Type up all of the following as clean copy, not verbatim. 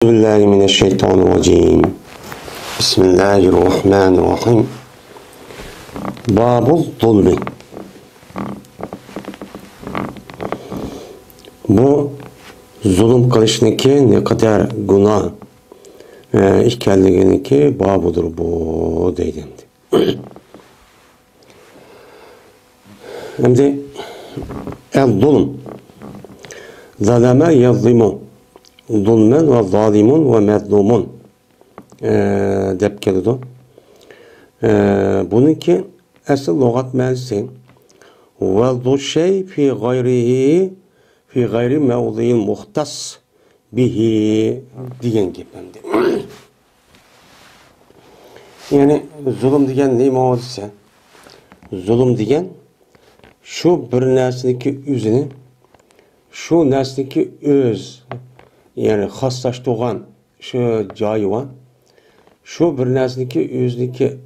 Bismillahirrahmanirrahim. Bismillahirrahmanirrahim. Babul zulmi. Bu zulüm kılışniki ne kadar günah işgalliğiniki babudur bu deydi. Şimdi el-zulm zalame yazlimu zulmen ve zalimun ve mezlumun dep keldi. Bununki asıl lügat ma'nisi vazdu şey fi gayri mevzi'in muhtas bihi degan gap endi. Yani zulm degan nima bo'lsa, zulm degan shu bir narsaniki o'zini shu narsaniki o'z yani xaslashtirgan shu joyi var. Shu bir narsaniki o'zniki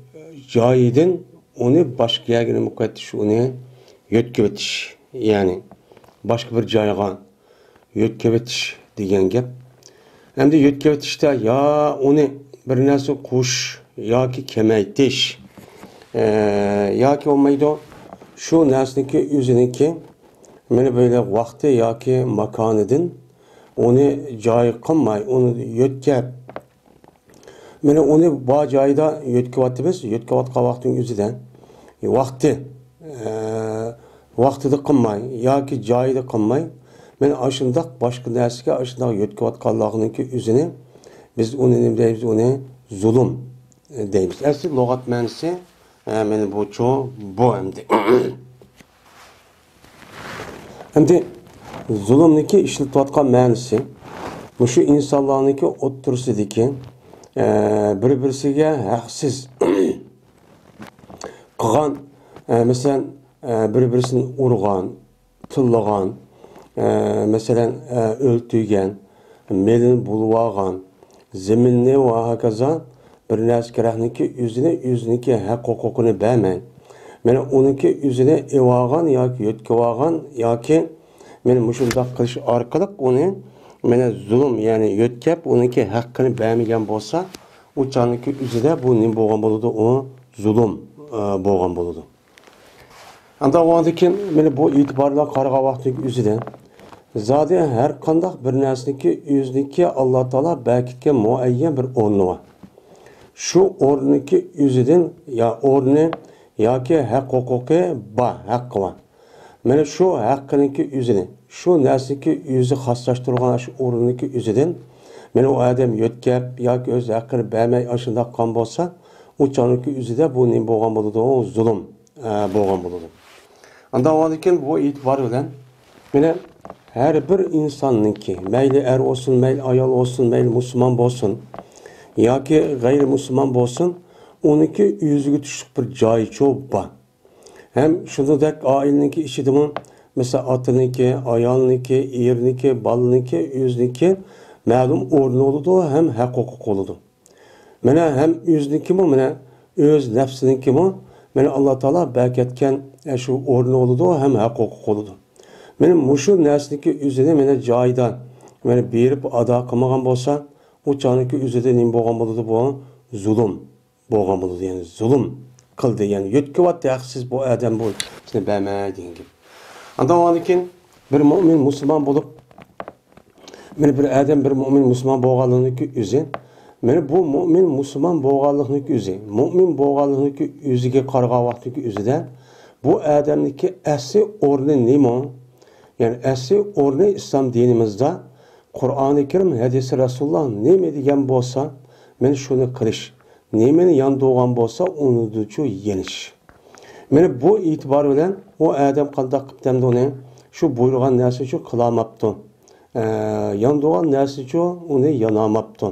joyidan uni boshqa yerga muqaddish uni yo'tkib o'tish, ya'ni boshqa bir joyga yo'tkib o'tish degan gap. Endi yo'tkib o'tishda yo uni bir narsa qo'sh yoki kamaytirish yoki olmaydi shu narsaniki o'ziniki mana böyle vaqti yoki makonidan onu joyi qilmay uni yo'tkab mana uni bu joyda yo'tkavyapmiz, yo'tkayotgan vaqtning o'zidan vaqtida qilmay yoki joyida qilmay mana ashundoq boshqa narsaga ashundoq yo'tkayotganlig'ninki o'zini biz uni nima deymiz, uni zulm deymiz. Asli lug'at ma'nosi mana bu endi. Endi zulmniki ishlatayotgan ma'nosi shu insonlarniki o'ttirsidiki bir-birisiga haqsiz qilgan, masalan bir-birisini urgan, tillagan, masalan o'ltirgan, melini bulib olgan, zaminni va hokazo bir narsa kerakniki o'ziniki haq huquqini bermay, mana uniki o'zini evagan yoki yo'tkib olgan yoki men mushundoq qilish orqali uni mana zulm, ya'ni yo'tkab uniki haqqini bermagan bo'lsa, u choniki o'zida bu nima bo'lgan bo'ladi, u zulm bo'lgan bo'ladi. Anda o'ndikin mana bu e'tiborlar qarag'an vaqtning o'zida zodi har qanday bir narsaniki o'ziniki Alloh taolo berkitgan muayyan bir o'rni bor. Shu o'rniki o'zidan ya o'rni yoki haq huquqi bor, haqqi bor. Mana shu haqqiniki o'zini, shu narsaniki o'zi xoslashtirgan shu o'rniki o'zidan mana u odam yo'tkab yoki o'z haqqini bermay ashundoq qilgan bo'lsa, u choniki o'zida bu nima bo'lgan bo'ladi, u zulm bo'lgan bo'ladi. Unda o'ndikin bu e'tibor bilan mana har bir insonniki, mayli er olsun, mayli ayol olsun, mayli musulmon bo'lsin yoki g'ayri musulmon bo'lsin, uniki o'ziga tushib bir joyi bor. Hem shuningdek oilaniki ishidimi, mesela atiniki, ayolniki, erniki, balaniki, o'zniki ma'lum o'rni bo'ladi, hem haq huquq bo'ladi. Mana hem o'znikimi, mana o'z nafsinikimi, mana Alloh taolo berkatgan shu o'rni bo'ladi, hem haq huquq bo'ladi. Mana mushu narsaniki o'zini mana joyidan mana berib ado qilmagan bo'lsa, u choniki o'zida nima bo'lgan bo'ladi, bu zulm bo'lgan bo'ladi, ya'ni zulm qildi, yani yo'tkavyapti haqsiz bu odam bu ishni bermay degan gap. Anda o'ndikin bir mo'min musulmon bo'lib, mana bir odam bir mo'min musulmon bo'lganligi o'zi, mana bu mo'min musulmon bo'lganligi o'zi, mo'min bo'lganligi o'ziga qarag'an vaqtdagi o'zida bu odamniki asli o'rni nima? Yani asli o'rni islom dinimizda Qur'oni Karim, hadisi Rasululloh nima degan bo'lsa, men shuni qilish. Nemeni yandığı bolsa onu da yeniş. Mene bu itibar bilen o adam qanday qilib onu şu buyurgan narsa şu qılamaptı. Yandığı narsa şu onu yanamaptı.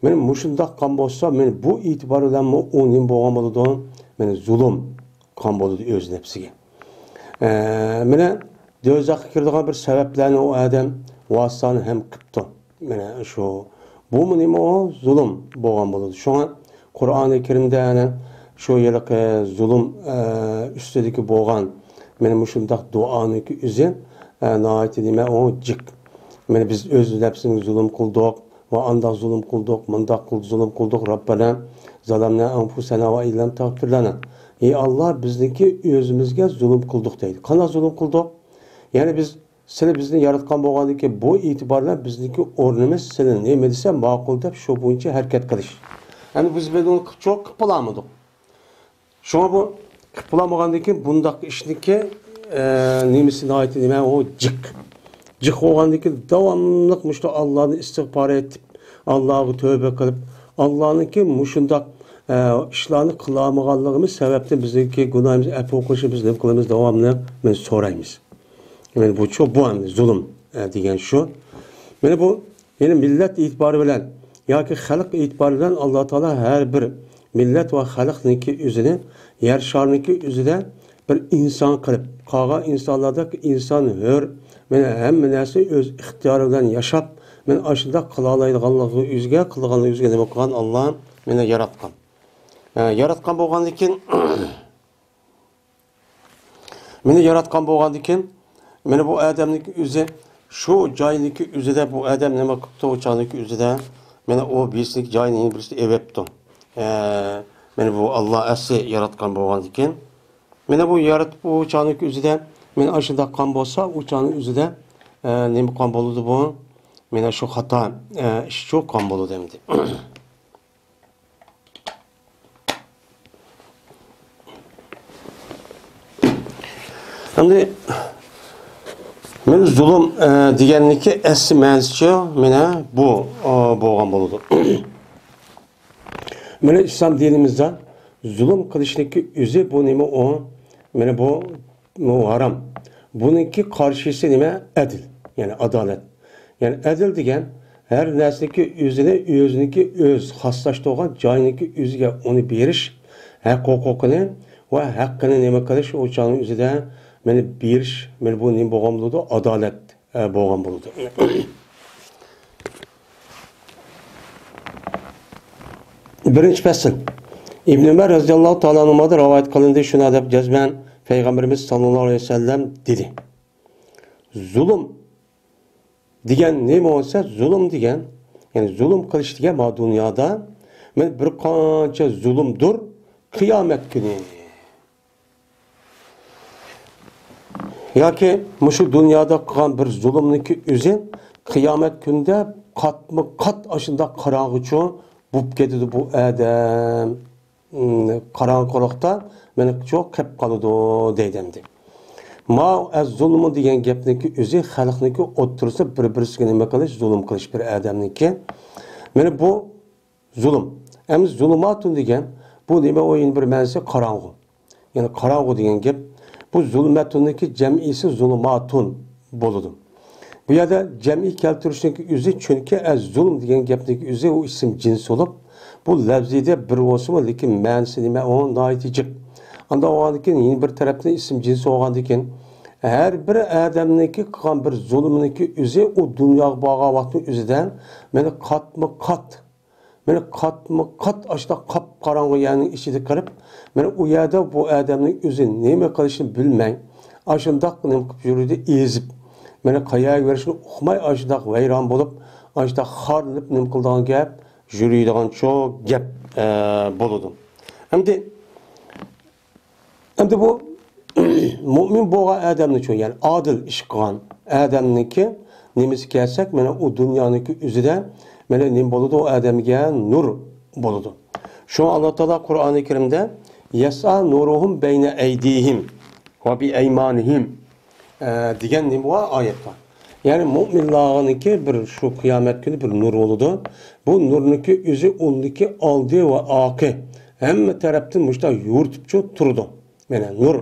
Mene mushundaq qan bolsa, men bu itibar bilen onun bo'lgan bo'ladi, mene zulm qan bo'ladi o'z nafsiga. Mene do'zaxga kiradigan bir sabablarni o adam vasitani ham qilibdi. Mene şu bu nima o zulm bo'lgan bo'ladi. Şuna Qur'oni Karimda ana shu yilqi zulm ustidagi bo'lgan mana mushundaq duoniki o'zi nihoyatda nima o jik. Mana biz o'z nafsimizga zulm qildik va anda zulm qildik, mundaq qildik, zulm qildik. Rabbana zalamna anfusana va illam taghfir lana. Ey Allah, bizniki özümüzge zulm qildik deydi. Qana zulm qildik? Yani biz sizlar bizni yaratgan bo'lgandiki, bu itibarla bizniki o'rnimiz sizlar nima desa ma'qul deb shu bo'yicha harakat qilish. Yani biz bunu çok qilolmadik. Şuna bu qilolmagandiki bundaq ishniki nemisini aytdi, nima o Cık olgandaki davamlılık muşta Allah'ın istiğfar etip, Allah'ı tövbe kılıp, Allah'ınki muşundaq işlerini kılamağanlığımız sebepte bizdeki günahımızı epi okuşu biz ne kılımız devamlı ben sorayımız. Yani bu çok bu anlı zulüm diyen şu. Yani bu yani millet itibarı bilen ya ki halk itibarı bilen Allah Teala her bir millet ve halkniki üzerine yer şarniki üzerine bir insan kılıp, kağa insanlardaki insan hür, men hem narsa öz ixtiyori bilan yashab, men ashunda qila oladiganligi o'ziga, qilganligi o'ziga nima qilgan Alloh meni yaratgan. Yaratgan bo'lgandan keyin meni yaratgan bo'lgandan keyin meni bu odamning o'zi shu joyniki o'zida bu odam nima qilibdi, o'chaniki o'zida meni o birislik joyini birisi evibdi. Meni bu Alloh asli yaratgan bo'lgandan keyin meni bu yaratib bu o'chaniki o'zida men ashunda qon bo'lsa, o'chaning o'zida nima qon bo'ladi bu? Mena shu xato shu qon bo'ladi endi. Endi men zulm deganniki asli ma'nosi mena bu bo'lgan bo'ladi. Mena islom dinimizda zulm qilishning o'zi bu nima o? Mena bu haram. Bununki karşısı nime? Adil. Yani adalet. Yani adil degen her nesneki özüneki öz haslaştığın cayınki özüge onu beriş, hak hukukunu ve hakkını nime kılış o canın özüde beni beriş, beni bu nime boğan buludu? Adalet boğan buludu. Birinci pesin. İbn Ömer radıyallahu ta'ala anh'da rivayet kılındı şuna da cezmen Peygamberimiz sallallahu aleyhi ve sellem dedi. Zulüm degen nima olsa zulüm degen, yani zulüm qilish degan bu dünyada men bir qancha zulmdur qiyomat kuni. Yoki mushu dunyoda qilgan bir zulmniki o'zi qiyomat kunida qat ashunda qarong'ichu bo'lib ketadi bu odam. Qarong'ilikda meni çok qilib qoladi deydimdi. Ma az zulmü degan gapniki o'zi xalqniki o'ttirsa bir-birisiga nima qilish, zulm qilish bir odamniki. Meni bu zulm. Emas zulmatun degan bu nima o'yin bir ma'nosi qarong'i. Yani qarong'i degan gap bu zulmatuniki jam'isi zulmatun bo'ladi. Bu yerda jam'i keltirishniki o'zi chunki az zulm degan gapniki o'zi o ism cins bo'lib, bu lafzida bir bo'lsa, lekin ma'nosi nima o noyitijiq. Anda oğandıki yeni bir taraftan isim cinsi oğandıki her bir adamniki qilgan bir zulmniki o'zi o dünya bağa vaqtning o'zidan meni qat ashta qap qarong'i yani ichida qilib, meni u yerda bu odamning o'zi nima qilishini bilmay, ashundaq nima qilib yurdi ezib, meni qayoqqa berishini uqmay ashundaq vayron bo'lib, ashundaq xorlib nima qilgan gap, yuradigan çok gap bo'ladi. Endi bu mümin boğa adamni için yani adil iş qilgan adamniki nemisi kelsak, mana o dunyoniki o'zida mana nim bo'ladi, o odamga nur bo'ladi. Şu Alloh taolo Qur'oni Karimda yasa nuruhum bayna aydihim va bi aymanihim degan nim var oyat var. Yani müminlarniki bir şu kıyamet günü bir nur bo'ladi. Bu nurniki o'zi undaki oldi va oqi hamma tarafdan mushta yo'rtib turdi. Mene nur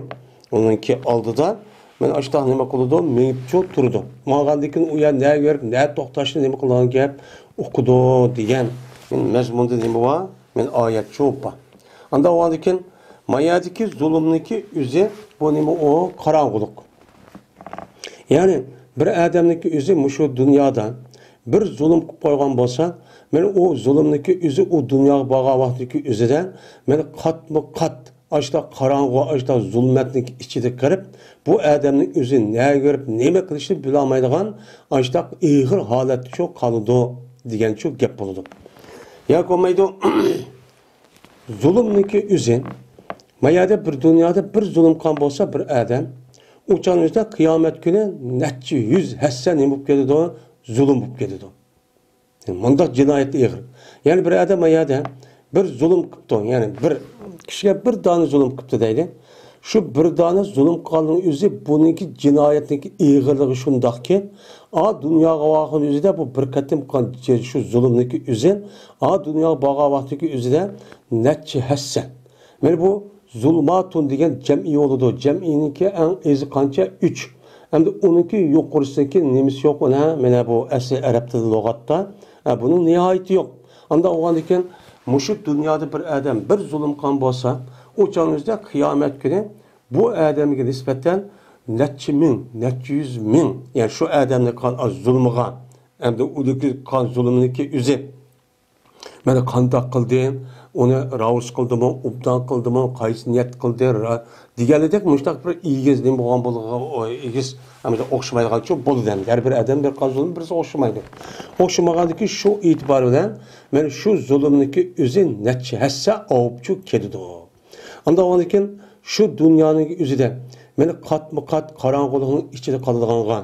onunki aldıda men açtaq nima qildi, menib çok turdi. Mağandikin u yer ne verib, ne to'xtashni nima qilgan gap o'qidi degan mazmunda nima var? Men oyat cho'pa. Anda o'andikin mayadiki zulmniki o'zi bu nima o qarong'ilik. Yani bir odamniki o'zi mushu dunyoda bir zulm qilib qo'ygan bo'lsa, men o zulmniki o'zi o dunyoga borgan vaqtdagi o'zida men qat Açta qarong'i, açta zulmetlik içide qilib, bu odamning o'zi ne görüp, nima qilishni bilolmaydigan, açta ig'ir holatda çok qoladi degan shu gap bo'ladi. Ya ko'maydi zulmniki o'zin mayada bir dunyoda bir zulm qilgan bo'lsa bir odam o'shaningizda qiyomat kuni necha yuz hassa nima bo'lib ketadi, zulm bo'lib ketadi. Mundaq jinoyat ig'ir. Ya'ni bir odam mayada bir zulm qilibdi, ya'ni bir kishiga bir dona zulm qilibdi deydi. Şu bir dona zulm qilganning o'zi buniki jinoyatniki ig'irligi shundaqki, dunyoga vaqt o'zida bu bir qatim qilgan shu zulmniki o'zi, dunyoga bo'lgan vaqtdagi o'zida necha hassa. Mana bu zulmatun degan jam'iy bo'ladi. Jam'iniki eng ezi qancha 3. Hamda uniki yuqorisidagi nemisi yo'q ona. Mana bu asli arab tili lug'atda buning nihoyati yo'q. Anda o'g'andikan mushu dunyoda bir odam bir zulm qilgan bo'lsa, o'shaningizda qiyomat kuni bu odamga nisbatan necha ming, necha yuz ming, ya'ni shu odamning qilgan zulmiga, hamda uning qilgan zulmniki o'zi mana qandoq qildi, uni ravus qildimi, ubdan qildimi, qaysi niyat qildi deganidek mushtaq bir egiz nima bo'lgan bo'lgan egiz hamda o'xshamaydigan shu bo'ldi. Har bir odam bir qilgan zulm birisi o'xshamaydi. O'xshamagandiki shu e'tibor bilan mana shu zulmniki o'zi necha hassa olib ketdi. Unda ondan keyin şu dünyanın üzerinde meni qat qarang'ulig'ning ichida qoladiganga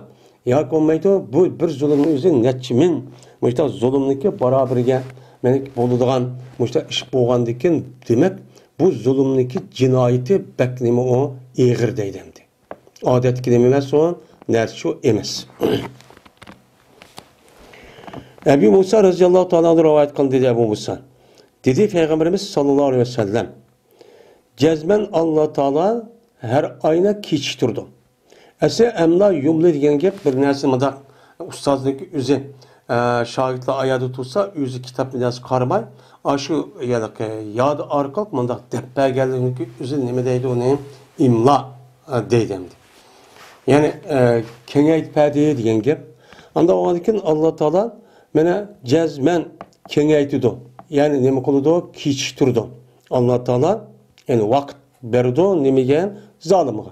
yoki bo'lmaydi bu bir zulmning o'zi necha ming mushta zulmniki barobariga meni bo'ladigan mushta ish bo'lgandikin demak bu zulmniki jinoyati baknimi o ig'ir deydi. Odatki nima emas o narsa shu emas. Ebu Musa roziyallohu ta'ala rivoyat qildi dedi Ebu Musa. Dedi Peygamberimiz sallallohu aleyhi ve sellem Cezmen Allah Teala her ayna keçiştirdi. Ese emla yumlu degan gap bir narsa mıdak ustazdaki üzü şahitler ayadı tutsa üzü kitap nidası qaramay aşı yadı arkalık mıdak deppe geldiğindeki üzü neme deydi onu imla deydimdi. Yani kengayt perdeye degan gap. Anda oğandikin Allah Teala mene cezmen kengaytidu. Yani neme kılıdı o keçiştirdi. Allah Teala yani vaqt berdi nimaga zolimga.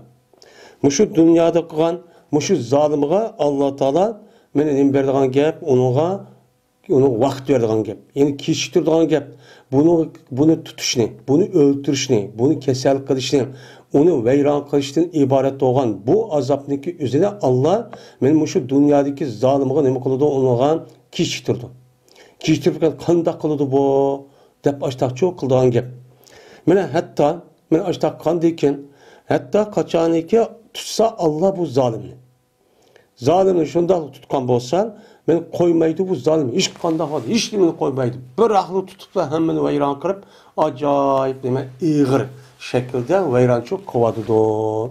Mushu dunyoda qilgan mushu zolimga Alloh taolo meni nim beradigan gap, uni vaqt beradigan gap. Ya'ni kechiktiradigan gap. Buni tutishni, buni o'ltirishni, buni kasal qilishni, uni vayron qilishdan iborat bo'lgan bu azobniki o'zida Alloh meni mushu dunyodagi zolimga nima qiladi, unga kechiktirdi. Kechiktirib qanday qiladi bu deb ashtaqcho qiladigan gap. Mene hatta men açta kandiken hatta kaçaniki tutsa Allah bu zalimni. Zalimni şunda tutkan bolsan men koymaydı bu zalim. Hiç kanda hadi hiç nimeni koymaydı. Bir ahlı tutup da hemen vayran kırıp acayip deme iğir şekilde vayran çok kovadı do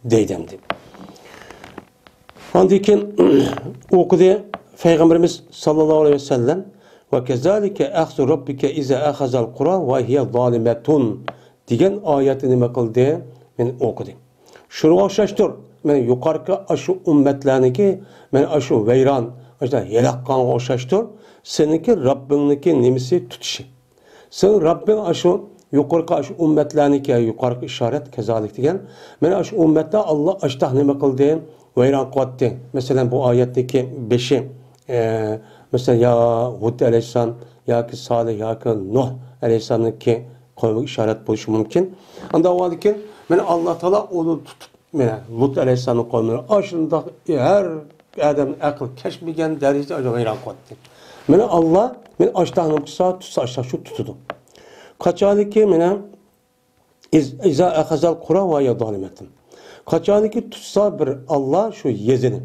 deydemdi. Kandiken okudu Peygamberimiz sallallahu aleyhi ve sellem وَكَذَٰلِكَ اَخْزُ رَبِّكَ اِذَا اَخَزَ الْقُرَى وَهِيَ ظَالِمَةٌ degan oyatni nima qildi? Men o'qidim. Shunga o'xshashdir. Men yuqorqi ashu ummatlarniki, men ashu vayron, ashta yalaqqanga o'xshashdir. Seniki Robbingniki nimasi tutishi. Sen Robbing ashu yuqorqi ashu ummatlarniki yuqorqi ishorat kazalik degan. Men ashu ummatda Alloh ashta nima qildi? Vayron qildi. Masalan bu oyatdagi 5 mesela ya Hud aleyhisselam ya ki Salih ya ki Nuh aleyhisselam'ın ki koymak işaret buluşu mümkün. Anda o halde ki Allah Teala onu tutup Lut aleyhisselam'ın koymaları aşırında her adam akıl keşfedigen derecede acaba hayran koydu. Allah aştağını kısa tutsa aştağı şu tutudu. Kaçalı ki İza akazal kura ve ya zalimetin. Kaçalı ki tutsa bir Allah şu yezini.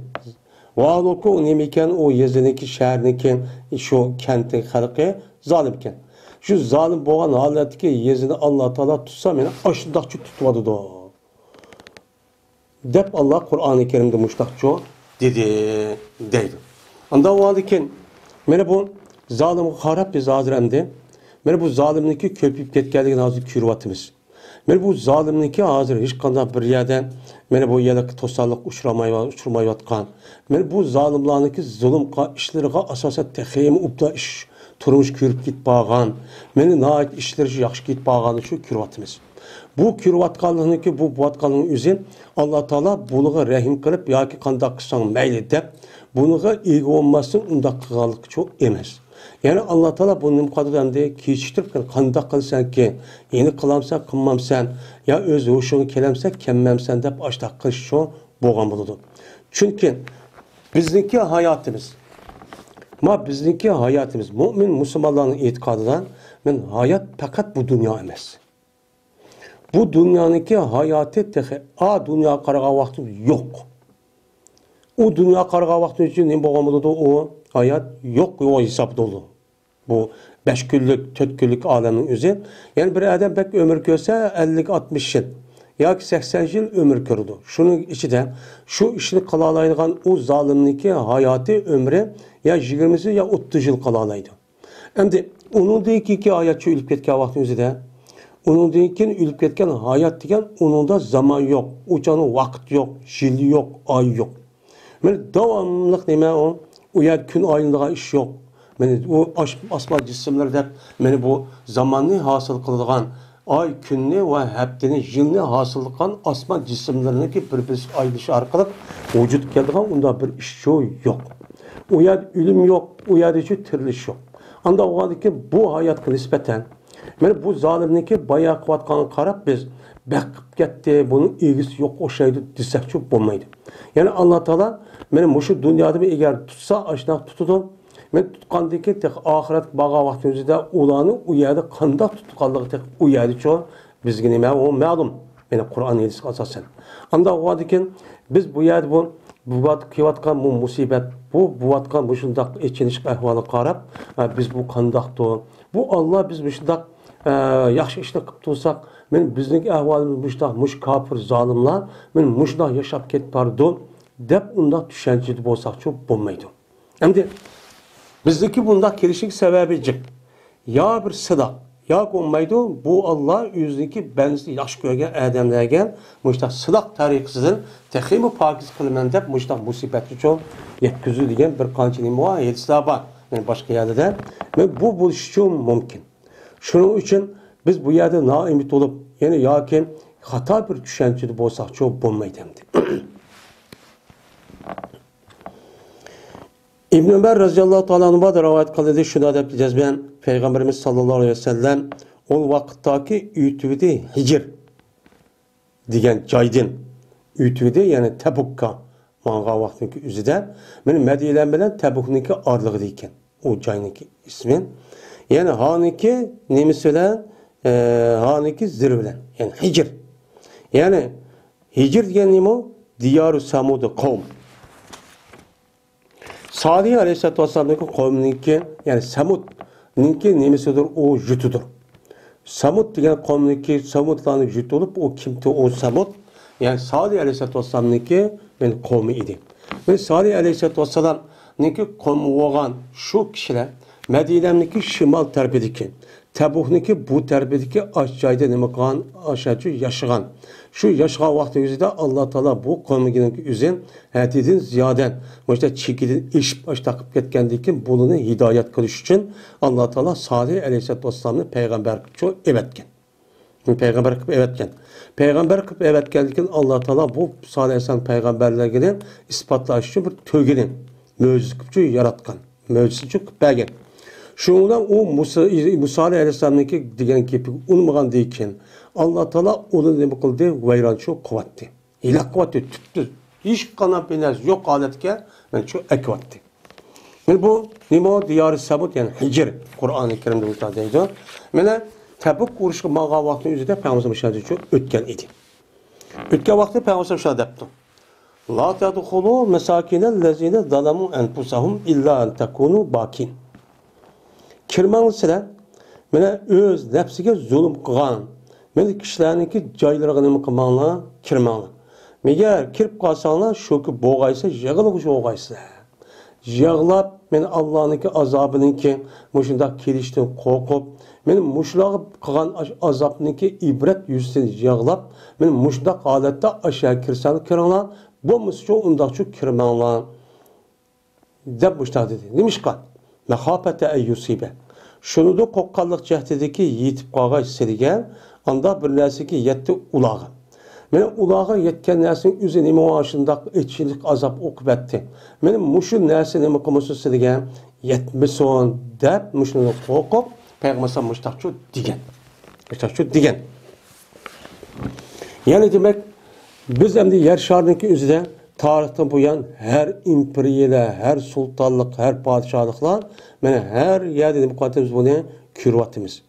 Valoku nemiken o yeziniki şehriniki şu kentin halkı zalimken. Şu zalim boğan haletki yezini Allah Teala tutsa meni aşındakçı tutmadı da. Dep Allah Kur'an-ı Kerim'de muştakçı dedi deydi. Anda o halde meni bu zalim harap biz hazıremdi. Meni bu zalimniki köpüp ketkenliğine hazır kürvatımız. Meni bu zalimniki hazır hiç kandan bir yerde meni bu yerdeki tosallık uçurmayotgan. Meni bu zalimlarniki zulüm işleriga asosan texim upda iş turmuş körüp gitpagan. Meni naat işleri yaxşı gitpagany şu kürvatımız. Bu kürvatkanlığınki bu buatkanlığın üzün Allah Teala buluğa rahim kılıp yoki qandaq qilsang mayli deb bunuğa ega olmasın undaq qilganlik çok emas. Yani Allah Teala bunu nimqadırandı kechiktirib qanday qilsan ki, yeni qılamsan qılmamsan, ya öz hoşunu kelemsen kemmemsen deb aştaq qilish şu bo'lgan bo'ladi. Çünkü bizdeki hayatımız, bizdeki hayatımız, mümin Müslümanların etiqadidan, men hayat fakat bu dünya emas. Bu dünyanınki hayatı tehi, dünya qaragan vaqti yok. O dünya qaragan vaqti için ne bo'lgan bo'ladi o hayat yok, o hesap dolu. Bu 5 günlük, 4 günlük alemin özü. Yani bir adam pek ömür görse 50-60 yıl, ya 80 yıl ömür gördü. Şunun içinde, şu işini kalalaydıgan o zalimniki hayatı ömrü ya 20 ya 30 yıl kalalaydı. Hem de onun da iki hayatçı ölüp ketken vaktin özü de, onun deyken ölüp ketken hayat degen onun da zaman yok, uçanın vakit yok, yıl yok, ay yok. Yani devamlılık neme o, uyar gün ayındağı iş yok. Yani o asma cisimlerde yani bu zamanını hasıl kıldıgan ay, günni ve heptini, yılını hasıl kılan asma cisimlerindeki bir ayrılışı arkalık vücut geldiğinde onda bir iş yok. Uyar ölüm yok, uyar içi tiriliş yok. Anda o halde ki bu hayatı nispeten yani bu zalimdeki bayağı kıvatkanı karab biz bakıp gitti, bunun ilgisi yok o şeydi desek çok olmaydı. Yani Allah Teala benim şu dünyada bir eğer tutsa aşnak tutudu. Men tutqandaki tek ahiret bağa vaqtimizde ulanı u yerda qanday tutqanligi tek u yerda ço bizga nima o ma'lum. Yani Kur'an hadis asasen. Anda o'adikin biz bu yerda bu vat kiyotgan bu musibet, bu vatgan bu shundaq echinish ahvoli qarab, biz bu qandaqdi. Bu Allah biz bu shundaq yaxshi ishlar qilib tursak, men bizning ahvolimiz bu shundaq mush kafir zolimlar, men mushundaq yashab ketpardi deb undaq tushunchali bo'lsak-chi bo'lmaydi. Endi bizdeki bunda kelişik sebebi cık. Ya bir sıdak, ya konmaydı bu Allah yüzdeki benzi yaş görgen adamlarga muşta sıdak tariqisidir. Tehimi pakiz kılmen deb muşta musibetli çok yetküzü degen bir qancha nima yetsa var. Yani başka yerde de bu buluşu mümkün. Şunun için biz bu yerde naimit olup yani yakin hata bir düşünceli bolsak çok bo'lmaydi endi. İbn Ömer radıyallahu ta'ala anhu'dan rivayet kıldı şunu deb cezben Peygamberimiz sallallahu aleyhi ve sellem o vaqtdagi ütüvdi Hicr degan joydan ütüvdi yani Tabukka manga vaqtniki üzide men Medine bilan Tabukniki arlig'ida ekan o joyniki ismi yani haniki nemisi bilan haniki zir bilan yani Hicr yani Hicr degan nima Diyaru Samud qavm Salih Aleyhisselatü Vesselam'daki kavminki yani Samud'ninki nemesidir o jutudur. Samud degen kavminki Samud'ların jutu olup o kimdi o Samud yani Salih Aleyhisselatü Vesselam'daki yani kavmi idi. Ve Salih Aleyhisselatü Vesselam'ninki kavmi olan şu kişiler Medine'ninki şimal terbiyedeki Tabuk'ninki bu terbiyedeki aşağıda nima qilgan aşağıda yaşagan. Şu yaşagan vakti yüzüde Allah Teala bu kavmininki üzün hadidin ziyaden işte çekilin iş baş takıp ketkendikin bulunu hidayet kılış için Allah Teala Salih Aleyhisselatü Vesselam'ın peygamber çok evetken. Peygamber kılıp evetken. Peygamber kılıp evetkendikin Allah Teala bu Salih Aleyhisselam peygamberlerine ispatlaş için bir tövginin mucize kılıpçı yaratkan. Mucize çok belgen. Şundan o Musa Aleyhisselam'ınki degen kepi unmagan deyken Allah Teala onu ne kıldı? Vayrançı kuvvetti. İlah kuvvetti, tüptü. Hiç kanap enerji yok aletken ben çok ekvattı. Yani bu nimo diyarı sabut yani Hicr Kur'an-ı Kerim'de müsaadeydi. Mene Tabuk uğruşu mağa vaktinin yüzünde Peygamber müşahede çok ötken idi. Ötken vakti Peygamber müşahede yaptı. La tedhulu mesakinellezine zalamu enfusahum illa en tekunu bakin. Kirmanlısılar, mene öz nefsige zulüm kılan, mene kişilerinki joylariga nima qilmanglar, kirmanglar. Megar kirib qolsanglar, shu ki bo'g'aysa, yig'ilib o'g'aysizlar. Yig'lab, men Allohniki azobiniki mushundaq kelishdan qo'rqib, men mushlarga qilgan azobniki ibrat yuzidan yig'lab, men mushundaq holatda aşağı kirsanglar, kiringlar, bo'lmasa undaqcha kirmanglar. Deb mushtaq dedi. Nimishqa? Mahafata ayyusibe. Şunu da qoqqanlıq cəhdidəki yetib qağay sirgən, anda bir nəsi ki, yetti ulağı. Mene ulağa yetken nersin üzü nime aşındak içilik azap okubetti. Mene muşu nersin nime komusu sidigen yetmeson dep muşunu okup Peygamber muştakçu digen. Muştakçu digen. Yani demek biz hem de yer şarındaki üzere tarihten bu yan her imperiyeler, her sultanlık, her padişahlıklar mene her yerde mukaddemiz bunu kürvatimiz.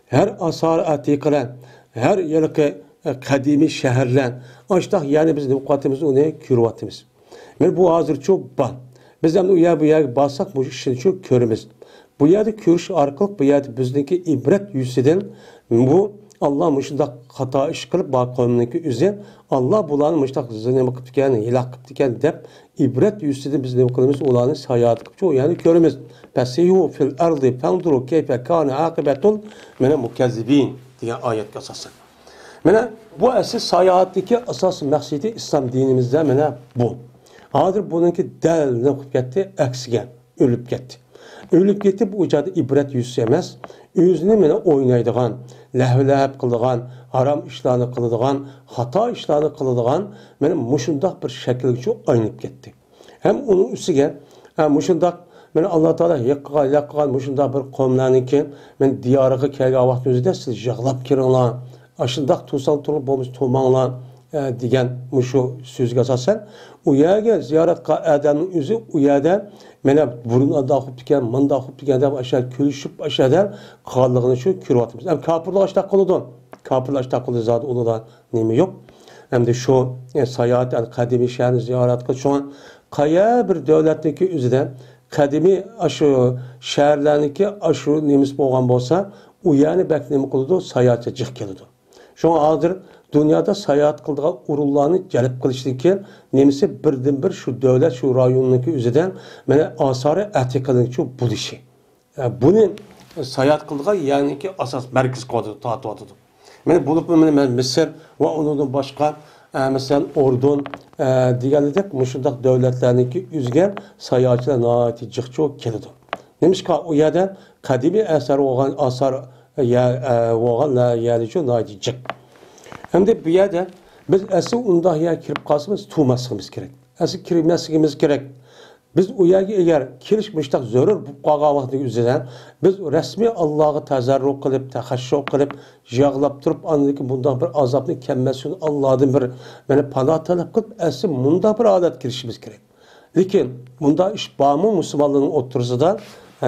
Her asar atikalar, her yılki kadimi şehirler, açtık yani biz mukaddemiz onu kürvatimiz. Yani bu hazır çok ban. Biz hem de bu yer bassak bu işini çok körümüz. Bu yerde körüş arkalık bu yerde bizdeki ibret yüzüden bu Allah müştak hata iş kılıp bağ kavmindeki üzere Allah bulanı müştak zınema kıp diken, hilak kıp diken dep ibret yüzüden biz ne kılımız olanı hayat kıp çoğu yani körümüz. Pesihu fil ardı fenduru keyfe kâne akibetul mene mukezzibin diye ayet kasası. Mene bu esas sayahattaki asas maksidi İslam dinimizde mene bu. Hadir bununki del ne kıp gitti eksigen, ölüp gitti. Ölüp gitti bu ucadı ibret yüzü emez. Özünü mene oynaydıgan, lehveleheb kıldıgan, haram işlerini kıldıgan, hata işlerini kıldıgan mene muşundak bir şekilde çok aynıp gitti. Hem onun üstüge muşundak mene Allah Teala yakkan muşundak bir kavmlarınki men diyarıga kelge vaxt özüde siz yağlap kirinlar, aşındak tuğsan turup bomuz tuğmanlar diyen muşu sözge asasen u yerge ziyaret adamın özü u yerde mene burun adı akıp diken, manda akıp diken de aşağı külüşüp aşağıda kalığını şu kürvatımız. Hem kapırlı açtak kılıdın. Kapırlı açtak kılıdın zaten onu da nemi yok. Hem de şu sayahat, yani kadimi şehrini ziyaret kılıdın. Şu an kaya bir devletteki üzerinde kadimi aşı şehirlerdeki aşı nemiz boğan bolsa u yani beklemi kılıdın sayahatça cık kılıdın. Şu an hazır dünyada sayahat kıldığı urullarını celip kılıştaki nemisi birden bir şu devlet şu rayonundaki üzerinde mene asarı etikalık şu bu dişi. Bunun sayahat kıldığı yani ki asas merkez kodu tahtı atıdı. Mene bulup mene Mısır ve onun başka mesela Ordun diğerleri müşundak devletlerindeki üzgen sayahatçılar naati cıkçı kelidi. Demiş ki o yerden kadimi eser olan asar oğanla yerlici naati cık. Hem de bir yerde biz asıl unda ya kirip kalsımız tuğmasımız gerek. Asıl kiripmesimiz gerek. Biz o yerge eğer kirişmiştik zörür bu qağa vaxtı üzerinden biz resmi Allah'ı tazarruk kılıp, tehaşşuk kılıp, yağlap durup anladık bundan bir azabını kemmesini Allah'ın bir beni panah talep kılıp asıl bunda bir adet kirişimiz gerek. Lakin bunda iş bağ mı Müslümanlığın otursa da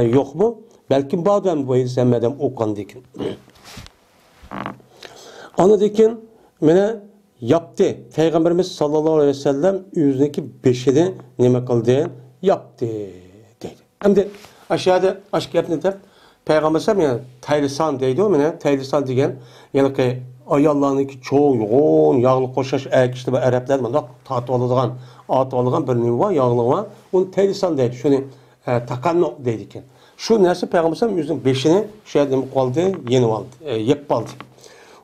yok mu? Belki badem bu izlemeden okan dikin. Anladıkin mene yaptı. Peygamberimiz sallallahu aleyhi ve sellem yüzündeki beşini neme kıldı? Yaptı dedi. Hem de aşağıda aşk yapını da Peygamberimiz yani taylisan deydi o mene. Taylisan degen yani ki ayallarındaki çoğu yoğun yağlı koşaş işte bu Araplar bunda tatı olacağın atı olacağın bir nime var yağlı var. Onu taylisan deydi. Şunu takanno deydi ki. Şu neresi Peygamberimiz yüzünün beşini şeyden kaldı yeni aldı. Yep aldı.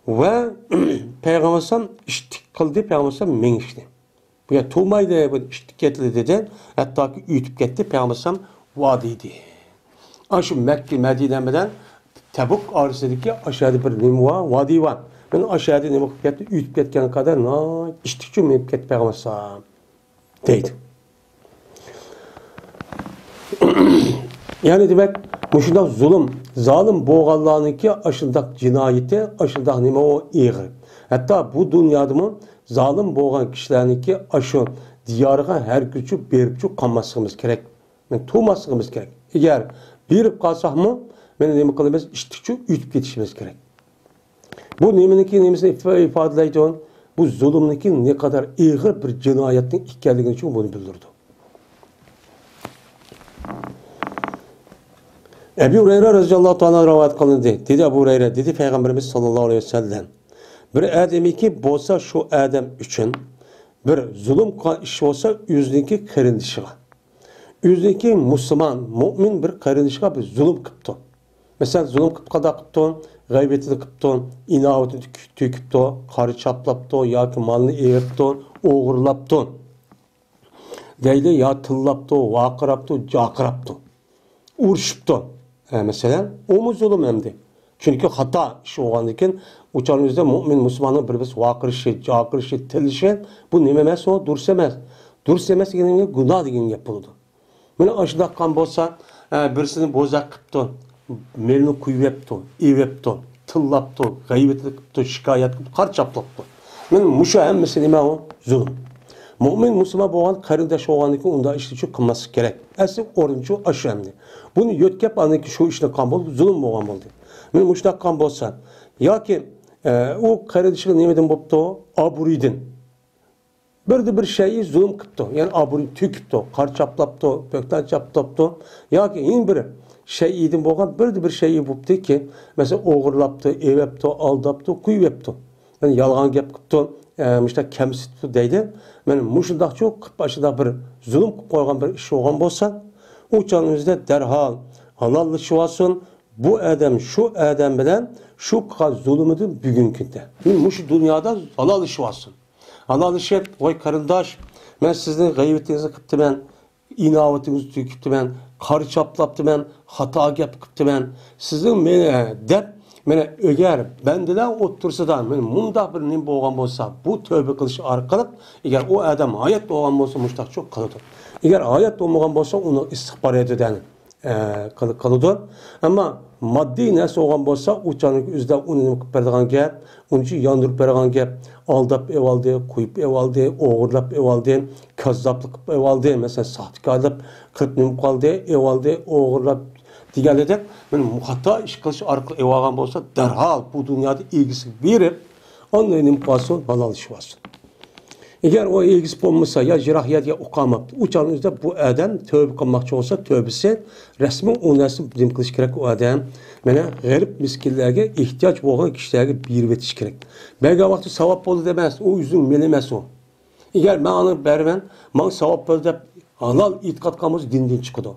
Ve Peygamberimiz iştik kıldı, Peygamberimiz men işti. Bu ya tuğmaydı, bu iştik etti dedi. Hatta ki ütüp gitti, Peygamberimiz vadiydi. Şu Mekke, Medine'den Tebuk arasındaki aşağıda bir nime var, vadi var. Ben aşağıda nime gitti, ütüp gitken kadar iştikçi men gitti Peygamberimiz deydi. Yani demek muşunda zulüm, zalim boğallarınki aşındak cinayeti, aşındak nime o iğir. Hatta bu dünyada mı zalim boğan kişilerinki aşı diyarıga her gücü beripçü kanmasımız gerek. Yani tuğmasımız gerek. Eğer berip kalsak mı, ben nime kılımız iştikçi ütüp geçişimiz gerek. Bu nemesini ifadeleydi on, bu zulümdeki ne kadar iğir bir cinayetin ikkerliğini için bunu bildirdi. Ebu Hureyre radıyallahu ta'ala rivayet kılındı. Dedi Ebu Hureyre, dedi Peygamberimiz sallallahu aleyhi ve sellem. Bir ademi ki bolsa şu adam için bir zulüm iş olsa yüzdeki karındışığa. Yüzdeki Müslüman, mümin bir karındışığa bir zulüm kıptı. Mesela zulüm kıpkada kıptı, gaybetini kıptı, inavetini tüküptü, karı çaplaptı, ya ki malını eğirptü, oğurlaptı. Deyli ya tıllaptı, vakıraptı, cakıraptı. Urşuptı. Mesela o mu zulüm hem de? Çünkü hata iş olgandan keyin uçanımızda mümin Müslümanın bir-birisi vaqirishi, jaqirishi, tilishi bu nima emas o? Durus emas. Durus emas degani gunoh degan gap bo'ladi. Mana ashunday qilgan bo'lsa, birisini bo'zaq qilibdi, melni quyib yebdi, evibdi, tillabdi, g'aybat qilibdi, shikoyat qilib, qarchaplabdi. Mana mushu hammasi nima o? Zulm. Mümin Müslüman bo'lgan qarindosh bo'lgandan keyin unda ishni qilmaslik kerak. Asli o'rinchi ashandi. Buni yo'tkab aniki shu ishni qilgan bo'ldi, zulm bo'lgan bo'ldi. Men mushtoq qilgan bo'lsa, yoki u qarindoshlik nimadan bo'pti? Aburiydan. Bir şeyi zulm qilibdi. Ya'ni aburiy to'kibdi, qarchaplabdi, pokdan chaplabdi. Yoki eng bir şeyidan bo'lgan bir şeyi bo'ptiki, masalan, o'g'irlabdi, evibdi, aldabdi, quyibdi. Yani yalgan gap qilibdi. İşte kemsitdi deydi. Men mushundaqcha qilib başida bir zulm qilib qo'ygan bir ish bo'lgan bo'lsa, u jonimizda darhol halollashib olsin. Bu adam şu adam bilan şu zulmni bugungi kunda. Mush dunyoda halollashib olsin. Halollashib, voy qarindosh, men sizning g'aybatingizni qilibman, inovatingizni to'kibman, qarchaplabman, xato gap qilibman. Sizning meni deb Mene eğer bendilen otursadan mundaq bir nim bo'lgan bo'lsa, bu tövbe qilish orqali eğer o adam hayat bo'lgan bo'lsa mushtaq çok qiladi. Eğer hayat bo'lmagan bo'lsa uni istig'for etadigan qiladi. Ammo moddiy narsa bo'lgan bo'lsa, uchaning o'zida uni nima qilib beradigan gap, unchi yondirib beradigan gap, aldab evaldi, qo'yib evaldi, o'g'irlab evaldi, kazzoblik qilib evaldi, masalan, saxtkorlik qilib nima qildi, evaldi, o'g'irlab deganlarda men xato ish qilish orqali evagan bo'lsa, darhol bu dunyoda egisi berib, ondan nima qilsin, halolishib olsin. Eğer o egisi bo'lmasa, ya jirohiyatga uqamabdi, uchalimizda bu adam tövbe qilmoqchi bo'lsa, tövbesi rasman o narsa nima qilish kerak o adam. Mana g'arib miskinlarga ehtiyoj bo'lgan kishilarga berib o'tish kerak. Belki vaqti savob bo'ldi demas, o o'zing men emas o. Eğer men uni berman, men savob bo'ldi deb halol e'tiqod qilamiz, dindan chiqadi.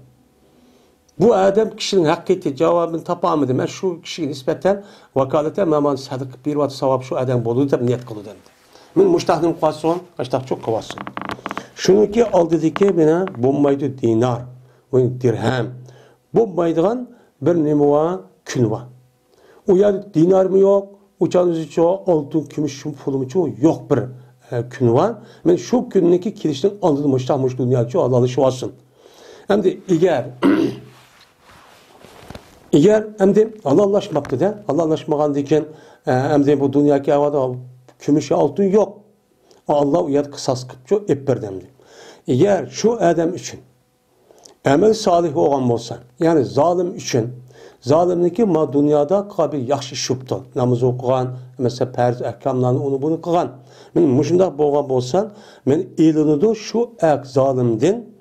Bu adam kişinin hakkıydı cevabını tapamadı. Ben şu kişiye nispeten vakalete meman sadık bir vat savab şu adam bolu da niyet kılı dendi. Men muştahdım qasson, qaştaq çok qavasın. Şununki aldidiki bana bombaydı dinar, dirhem. Bombaydıgan bir nima va, kun va. O ya dinar mı yok, uçanızı çoğu, altın, gümüş, pulumu çoğu yok bir kun va. Men şu günneki kilişten aldıdım muştah dünya çoğu alalışıp olsun. Hem de eğer hem de Allah'laşmaptı da, Allah'laşmagan diken hem de bu dünyaki havada gümüş altın yok. Allah uyat kısas kıpçı ep berdemdi. Eğer şu adam için emel salih olan olsa, yani zalim için, zalimniki ma dünyada kabil yaxşı şuptu. Namaz okugan, mesela perz ahkamlarını onu bunu kılan. Men muşundaq bolgan bolsan, men elini şu ek zalimdin,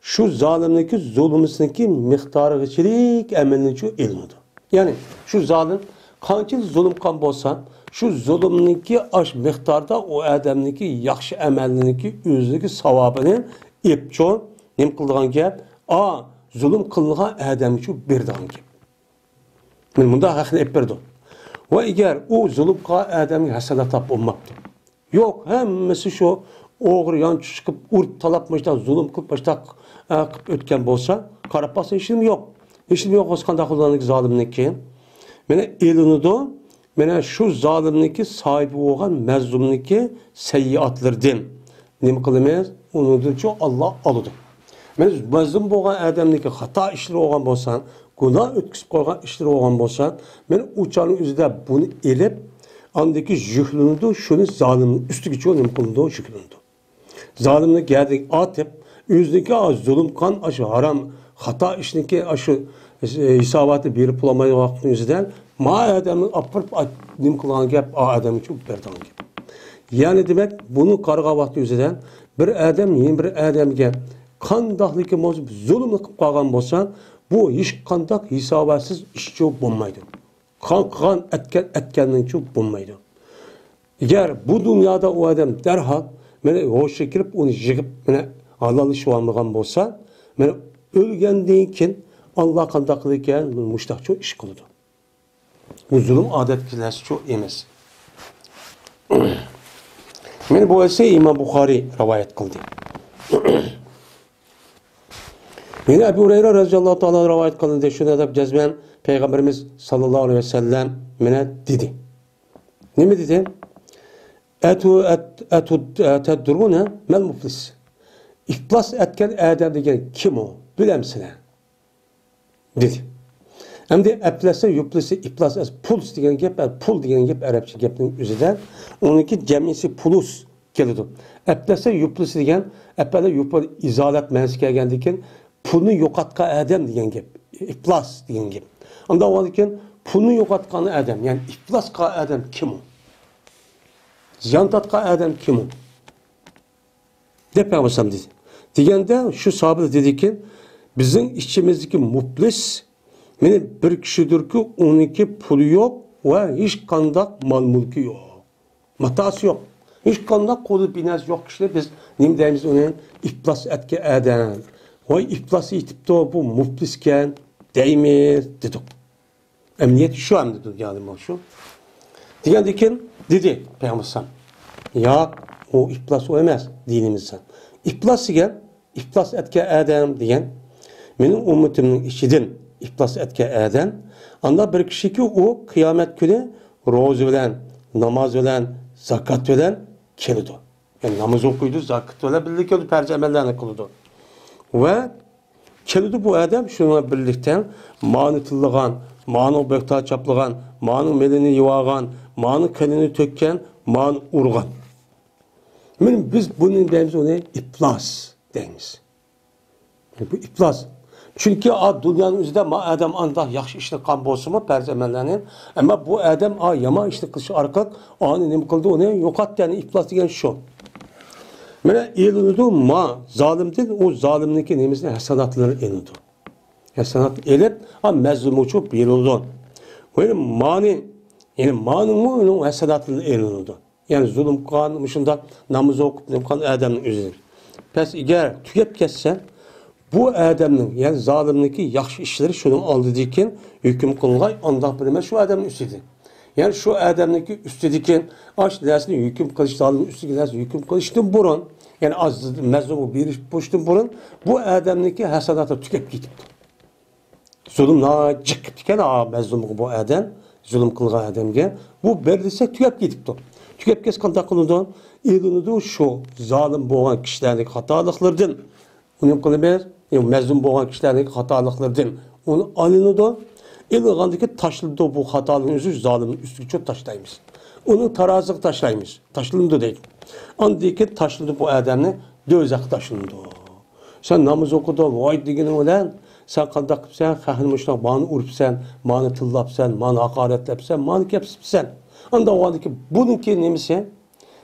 şu zalimdeki zulmüsündeki miktarı geçirik emelini şu elinidir. Yani şu zalim kançı zulüm kan bolsa, şu zulümdeki aş miktarda o adamdaki yaxşı emelindeki özündeki savabını epço nem kıldıgan gap, zulüm kıldıgan adamı şu birdigan gap. Men bunda hakkını ep berdi. Ve eğer o zulüm kıldıgan adamı hasanat tap olmaptı. Yok, hemmesi şu oğru yan çıkıp urt talapmıştan zulüm kılıp başta qilib o'tgan bo'lsa, qarab bo'lsa ishim yo'q. Ishim yo'q o'sqanda qilganlik zolimniki. Mana elinido, mana shu zolimniki sahibi bo'lgan mazlumniki sayyiatlardan nima qilamiz? Unidan Alloh oladi. Mana mazlum bo'lgan odamniki xato ishlar bo'lgan bo'lsa, gunoh o'tkazib qo'ygan ishlar bo'lgan bo'lsa, men uchaning o'zida buni elib, andaki yuklanidu, shuni zolimning ustiga nima qilindi? Yuklandi. Zolimni geldik atib Üzdeki zulüm kan aşı haram hata işindeki aşı hisabatı bir bulamayı vaktin yüzünden ma adamı apırıp nim kılan gap adamı çok berdan gibi. Yani demek bunu karga vakti yüzünden bir adam yeni bir adamga kandaqlık zulüm qilib qolgan bo'lsa, bu hiç kandaq hisabatsız iş çok bo'lmaydi. Kan etkendan çok bo'lmaydi. Eğer bu dünyada o adam derhal meni hoşa kirib onu yig'ib meni halallaşıp olmagan bolsa, men ölgenden keyin Allah qandaq ekan, mushtaqcha ish qiladi. Bu zulm odatkilarcha çok emas. Men bu esa İmam Buxoriy rivoyat qildi. Yine Ebu Hureyre radhiyallohu ta'ala rivoyat qildi, shunda deb jazman Peygamberimiz sallallahu aleyhi ve sellem mene dedi. Ne mi dedi? Etu teddurune mel muflis. İflas etken adam degen kim o? Bilemsine. Dedi. Hem de eplese yuplese iflas es puls degen gep, pul degen gep Arapça gepnin üzerinde. Onunki cemisi pulus geliyor. Eplese yuplese degen epele yupal izalat mensi gelgendiken pulunu yokatka adam degen gep. İflas degen gep. Anda o halde pulunu yokatkan adam yani iflas ka adam kim o? Ziyan tatka adam kim o? Ne peygamber dedi. Degende şu sahabe dedi ki bizim içimizdeki muflis meni bir kişidir ki onunki pulu yok ve hiç kandak mal mülkü yok. Matası yok. Hiç kandak kolu binaz yok kişiler biz ne deyimiz onun iflas etke adam. O iflası itip de bu muflisken deyimiz dedik. Emniyet şu an dedi yani şu. Degende ki dedi peygamber ya o iflas o emez dinimizden. İflas igen, iflas etke adam diyen, benim ümmetimin içinden iflas etke adam, anda bir kişi ki o kıyamet günü roz bilen, namaz bilen, zakat bilen kelidi. Yani namaz okuydu, zakat bilen birlikte perce emellerini kıldı. Ve kelidi bu adam şununla birlikte manıtılığan, manı bökta çaplığan, manı melini yuvağan, manı kanını tökken, manı urgan. Biz bunun deyimiz ona iflas deyimiz. Bu iflas. Çünkü dünyanın üzerinde adam andah yaxşı işini kan bolsunmu perzemenlerinin. Ama bu adam yama işini kılışı arkak anı ne kıldı onu yokat yani iflas degen şu. Mene elinudu zalimdir o zalimlik nemizde hasanatları elinudu. Hasanat elip mezlumu çok bir oldu. Böyle mani yani manın mu onun hasanatları elinudu. Yani zulüm kanmışında namaz okup kan adamın üzerinde. Pes eğer tükep kesse bu adamın yani zalimdeki yaxşı işleri şunu aldı diken hüküm kılgay Allah bilmez şu adamın üstüdür. Yani şu adamdaki üstüdür aç dersini hüküm kılış zalimin üstüdür dersini hüküm kılıştın burun yani az mezlumu bir iş boştun burun bu adamdaki hasanatı tükep gidip. Zulüm nacık diken mezlumu bu adam zulüm kılgay adamga bu berdise tükep gidipti. Tükep kes kandak kılıdan elinudu şu zalim boğan kişilerin hatalıklardan onu kılmaz mezlum boğan kişilerin hatalıklardan onu alinudu elgandaki taşlıdı bu hatalığın üzü zalimin üstü çok taşlaymış onu tarazık taşlaymış taşlındı değil andaki taşlıdı bu adamını dözak taşlındı sen namaz okudu vay deginin olan sen kandak sen kahılmışlar bana urpsen bana tıllapsen bana hakaretlepsen bana kepsipsen anda o halde ki bununki nemisi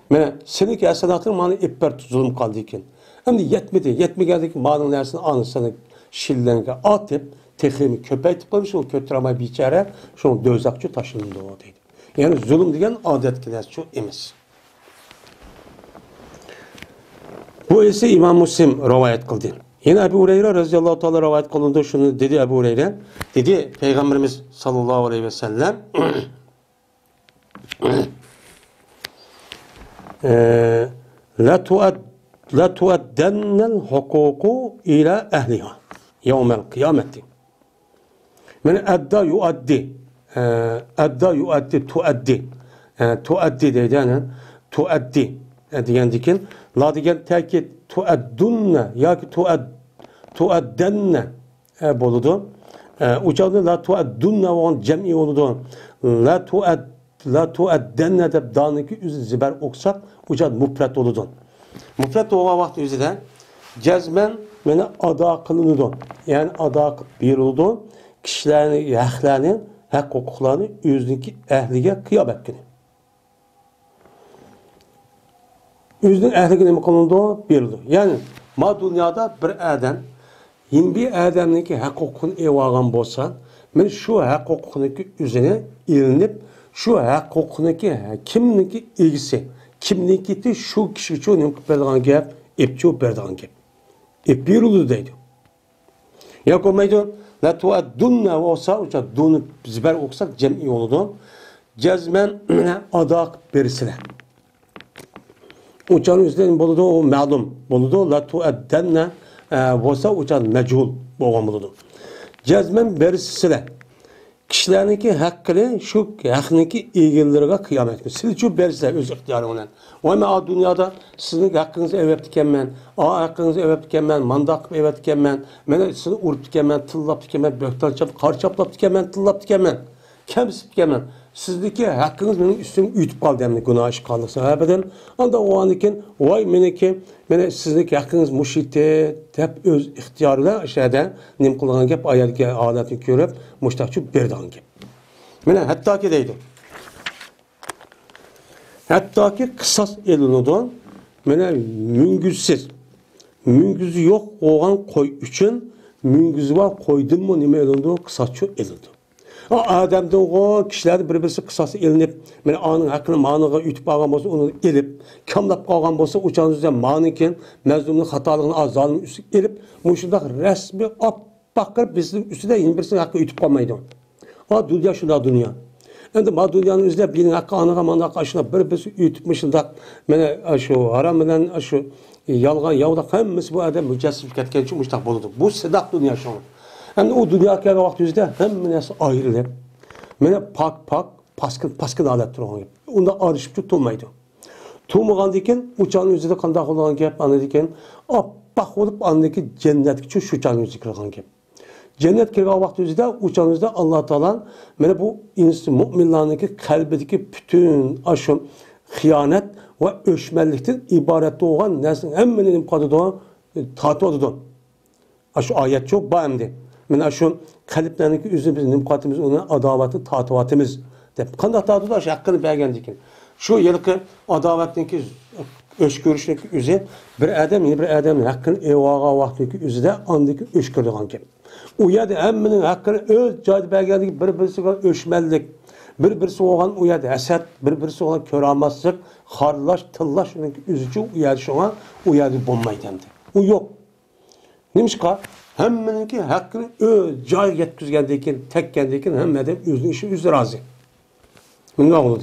mene seninki esenatın bana ipper zulüm kaldı iken hem de yetmedi ki bana nersini anı sana şillenke atıp tekimi köpeytip koymuş o kötüramay biçare şunu dözakçı taşındı o deydi. Yani zulüm degen adetkiler çok emis. Bu ise İmam Müslim rivayet kıldı. Yine Ebu Hureyre radıyallahu teala rivayet kılındı şunu dedi Ebu Hureyre. Dedi Peygamberimiz sallallahu aleyhi ve sellem la tuaddennel hukuku ila ehliha yevmel kıyameti. Men edda yuaddi tuaddi deyden tuaddi diyen dikin la diyen tekit tuaddunne ya ki tuaddenne boludu. Uçadı la tuaddunne on cem'i oludu. La tuaddenne de daniki üzü ziber oksak uçadı mufret oludu. Mufret oğa vakti üzüden cezmen mene ada kılınıdı. Yani ada bir oldu. Kişilerin, yaklarının, hak hukuklarını yüzdeki ehlige kıyamet günü. Yüzdün ehlige ne kılındı? Bir oldu. Yani ma dünyada bir adam yine bir adamdaki hak hukukunu evagan bolsa men şu hak hukukunaki üzerine ilinip şu hak hukukunaki kimniki ilgisi kimniki şu kişi için ne berdan gap epço berdan gap bir oldu deydi. Ya komaydı la tuaddunna olsa uca dunu ziber oksak cem'i oldu. Cezmen adak berisine. Uçanın üzerinde boludu o ma'lum boludu la tuaddanna olsa uca mechul boğan boludu. Cezmen berisine. Kişilerniki hakkını şu hakkıniki egenleriga kıyamet günü. Siz şu berse öz ihtiyarı olan. Ama dünyada sizin hakkınızı evep dikenmen, hakkınızı evep dikenmen, mandak evep dikenmen, mene sizi urup dikenmen, tıllap dikenmen, böktan çap, kar çaplap dikenmen, tıllap dikenmen, kemsip dikenmen. Sizdeki hakkınız benim üstüme ütüp kaldı hem de günah işgallık sebebeden. Anda o anıken vay meneki mene sizdeki hakkınız muşite hep öz ihtiyarıyla şeyde nim kılgan gep ayetki aletini görüp muştakçı berdan gep. Mene hatta ki deydi. Hatta ki kısas elinudan mene müngüzsiz. Müngüzü yok oğan koy üçün müngüzü var koydun mu nime elundu kısasçı elundu. Adamda o kişiler birbirisi kısası elinip, yani anın hakkını manıga ütüp algan bolsa onu elip, kamlap kalgan bolsa uçağın üzerinde manıken mezlumluk hatalığını az zalim üstü elip, muşundak resmi bakır bizim üstüde yine birisinin hakkı ütüp kalmaydı. Dünya şunda dünya. Endi bu dünyanın üzerinde birinin hakkı anıga manıga aşına birbirisi ütüp muşundak, yani şu haram bilen şu yalgan yavdak hemmesi bu adam mücessif ketken için muştak boludu. Bu sedak dünya şu an. Hem de o dünya kelge vakti yüzde hem nesi ayrılıp, mene pak paskın alet durağın gibi. Onda arışıp tutulmaydı. Tutulmagan diken uçağın yüzde kandak olan gibi anı diken, bak olup anındaki cennet için şu uçağın yüzde kırgan gibi. Cennet kelge vakti yüzde uçağın yüzde Allah Teala mene bu insan müminlerindeki kalbedeki bütün aşım, hıyanet ve öşmellikten ibaret olan nesin hem benim kadıda tatı odudu. Şu ayet çok bağımdı. Men şu kalplerindeki üzüm bizim nimkatimiz ona adavatı tatuatımız dep. Kandak tatuatı aşı hakkını beğendikin. Şu yılki adavatındaki öşgörüşündeki üzüm bir adam hakkını evaga vaktindeki üzüde andaki öşgörülen gibi. O yerde hemmenin hakkını öz cahil beğendiği birbirisi öşmellik, birbirisi olan o yerde eset, birbirisi olan köramazlık, harlaş, tıllaş üzücü o yerde şuna o yerde bombaydı hem de. O yok. Neymişka? Hemmeninki hakkını cahil yetkizgendeyken, tekkendeyken hemmeden özünün işi üzü razı. Bundan oldu.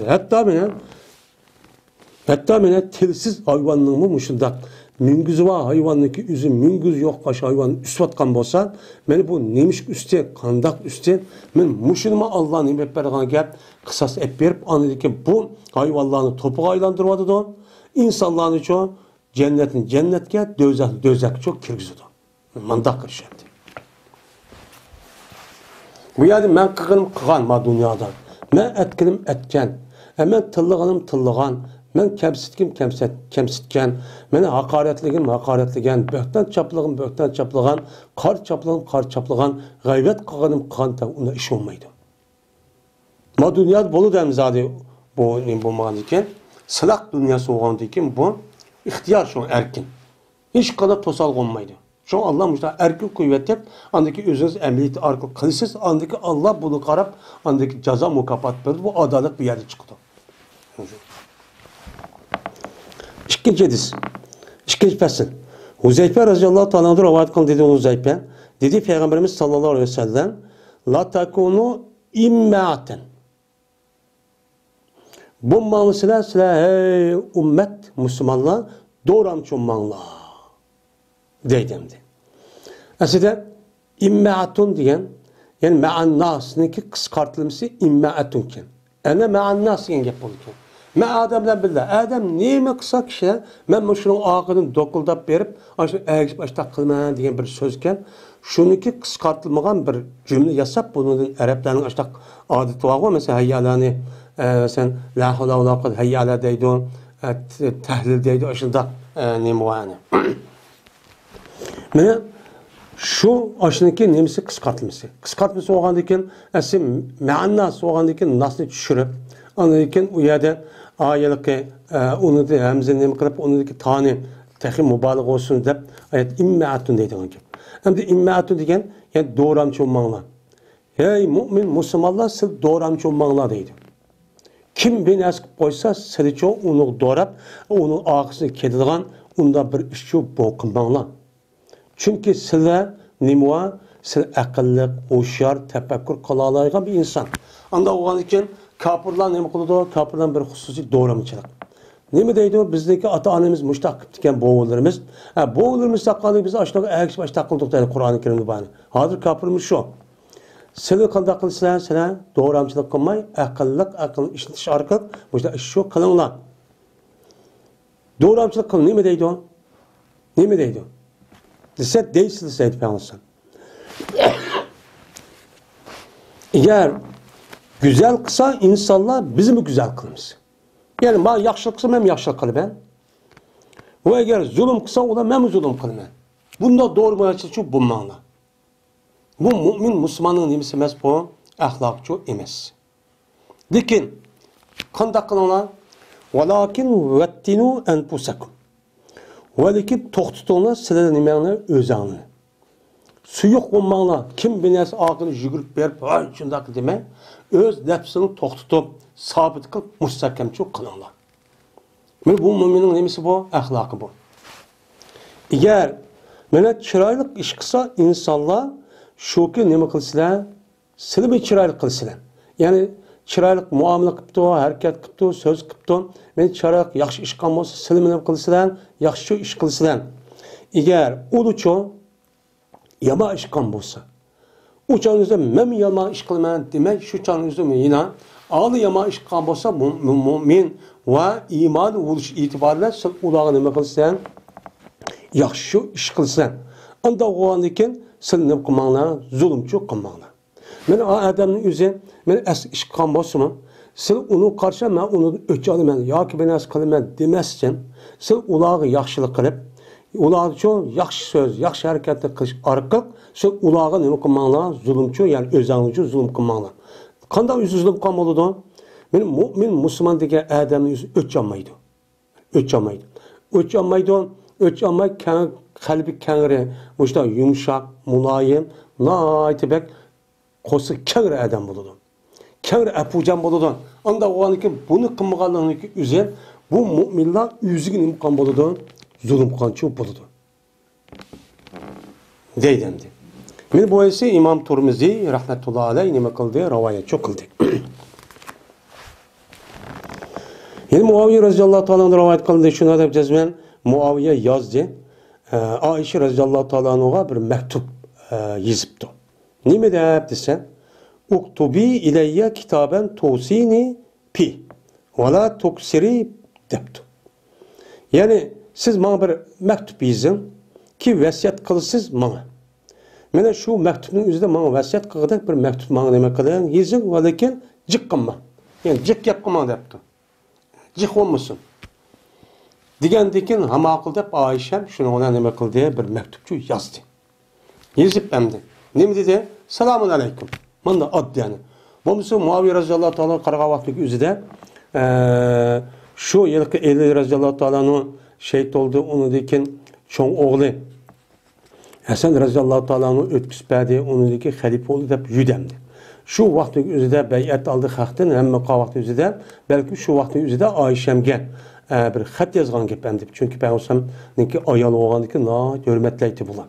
Hatta mene telsiz hayvanlığımı muşundak. Müngüzü var hayvanlıki üzüm, müngüz yok baş hayvanın üst vatkan bolsa, meni bu neymiş üstte, kandak üstte, men muşunuma Allah'ın nimet bergan gep, kısas ep berip, anladıyken bu hayvanlarını topuğa aylandırmadı da, insanların çoğu cennetin cennetke, dözek çok kirgizdi. Mandak kırışırdı. Bu yerde ben kıgınım kıgan ma dünyada. Ben etkinim etken. Ben tıllıganım tıllıgan. Ben kemsitken. Ben hakaretligen. Bökten çaplığım. Kar çaplığım. Gayret kıganım kıgan. Onda iş olmaydı. Ma dünyada bolu dem zade bu mandiken. Sılak dünyası oğandayken bu ihtiyar şu erkin. Hiç kadar tosal olmaydı. Şu Allah müştah erkin kuvvetip andaki özünüz emniyeti arka kılısız andaki Allah bunu karab andaki ceza mukafat verdi. Bu adalet bir yerde çıktı. İkinci hadis. İkinci fasıl. Huzeyfe radıyallahu ta'ala rivayet kıldı dedi Huzeyfe. Dedi Peygamberimiz sallallahu aleyhi ve sellem la takunu imma'aten. Bu manısıyla hey ümmet Müslümanlar doğram çoğmanlar. Deydimdi. Aslında imme'atun diyen yani me'annas'ınki kıskartılması imme'atunken. Ana me'annas diyen gep olurken. Adamla billah. Adam neyme kısa kişiler ben şunun ağını dokuldap berip aşağı başta kılma diyen bir sözken şununki kıskartılmagan bir cümle yasap bunun Arapların aşağı adeti var. Mesela hayyalani sen la havla ve la kuvvete hayyala deydi. Tahlil deydi. Aşağıda neyme var yani. Mene şu aşındaki nemisi kıskartılması. Kıskartılması oğandayken esim me'annas oğandayken nasıl düşürüp anlayken o yerde ayetki onu da hemze nemi kılıp onu da tane tehi mübalık olsun deyip ayet imme'atun deydi. Hem de imme'atun degen yani doğramçı olmanlar. Hey mümin Müslümanlar siz doğramçı olmanlar deydi. Kim beni eskip koysa sizi onu doğrap onun ağısını kedilgan onda bir işçi boğulmanlar. Çünkü sizler nimva, siz akıllı, hoşyar, tefekkür kılalaygan bir insan. Anda oğan için kapırlar nemi kılıdı? Kapırlar bir hususi doğramçılık. Nemi deydi o? Bizdeki ata-anemiz müştak diken boğullarımız. Boğullarımız takkalı biz aşağıda erkek baş takıldık deydi Kur'an-ı Kerim'de bana. Hazır kapırmış şu. Sizlar qanday qilsizlar, sizlar doğramchilik qilmay, aql ishlatish orqali o'sha shu qilinglar. Doğramchilik qil nima deydi? Nima deydi? Desa deysiz deydi Peygamber. Eğer güzel qilsa insonlar biz mi güzel qilamiz? Yani men yaxshilik qilsam ham yaxshilik qilaman. Va agar zulm qilsa, ular men zulm qilaman. Bunda doğramchilik shu bo'lmanglar. Bu mümin Müslümanın nimesi emas bu, ahlakçı emas. Lekin qanday qilinglar? Walakin wattinu anfusakum. Walakin to'xtatinglar sizlar nimanglar o'zingni. Suyuq bo'lmanglar. Kim binasi aqini yugurib berib, "Voy, shunday demay, o'z nafsini to'xtatib, sabit qilib, mustahkamchi qilinglar." Men bu müminin nimesi bu, ahlakı bu. Eğer mana chiroyli ish qilsa insonlar shuki nima qilsizlar? Sizlar chiroyli qilsizlar. Ya'ni chiroyli muomala qilibdi, harakat qilibdi, so'z qilibdi. Men chiroyli yaxshi ish qilgan bo'lsa, sizlar nima qilsizlar? Yaxshi ish qilsizlar. Agar urucho yomon ish qilgan bo'lsa, u chog'ingizda men yomon ish qilaman demak, shu chog'ingizda yana ali yomon ish qilgan bo'lsa, mu'min va iymon bo'lish e'tiborida siz ularga nima qilsan? Yaxshi ish qilsan. Unda o'g'andikin siz nima qilmanglar? Zulmchi qilmanglar. Men odamning o'zi men ish qilgan bo'lsa-mi, siz uni qarshi men uni o'ch olaman yoki binas qilaman demasdan, siz ularga yaxshilik qilib, ular uchun yaxshi so'z, yaxshi harakatni qilish orqali siz ularga nima qilmanglar? Zulmchi, ya'ni o'zingiz uchun zulm qilmanglar. Qanday o'zi zulm qilgan bo'ladi? Men mu'min musulmon degan odamning o'zi o'ch olmaydi. O'ch olmaydi. O'ch olmaydi. O'ch olmay qalbi kangri, o'sha yumshoq, muloyim, noytibak qo'si kangri odam bo'ladi. Kangri apujan bo'ladi. Unda o'g'aniki buni qilmaganligi o'zi bu mu'minlar o'ziga nima qilgan bo'ladi? Zulm qilganchi bo'ladi. Deydi endi. Men bu esa Imom Turmiziy rahmatullohi alayhi nima qildi? Rivoyat qildi. Yine Muaviye radıyallahu ta'ala'nın rivayet kıldığı şuna da cezmen Muaviye yazdı. Ayşe radıyallahu ta'ala'na bir mektup yazıptı. Ne deyip desen? Uktubi ileyye kitaben tusini pi ve la tuksiri deptu. Yani siz bana bir mektup yazın ki vesiyet kılısız bana. Mene şu mektubun üzerinde bana vesiyet kıldık bir mektup bana demek kılın yazın ve lakin cık kılma. Yani cık yapma deptu. Cık olmasın. Degendekin hamakıl dep Ayşem şunu ona neme kıldı bir mektupçu yazdı. Yazıp emdi. Ne dedi? Selamun aleyküm. Bana ad yani. Bu mesela Muaviye radıyallahu ta'ala Karagavak'taki üzerinde şu yılki Eli radıyallahu ta'ala'nın şehit oldu onu dekin çoğun oğlu Hasan radıyallahu ta'ala'nın ötküspedi onu dekin halife oldu dep yüdemdi. Şu vaktin üzerinde beyat aldı xalqdan hem vaktin üzerinde belki şu vaktin üzerinde Ayşem'ge bir xat yazgan gepemdi. Çünkü Peygamber'ninki ayalı oğandaki na hürmetleydi bulan.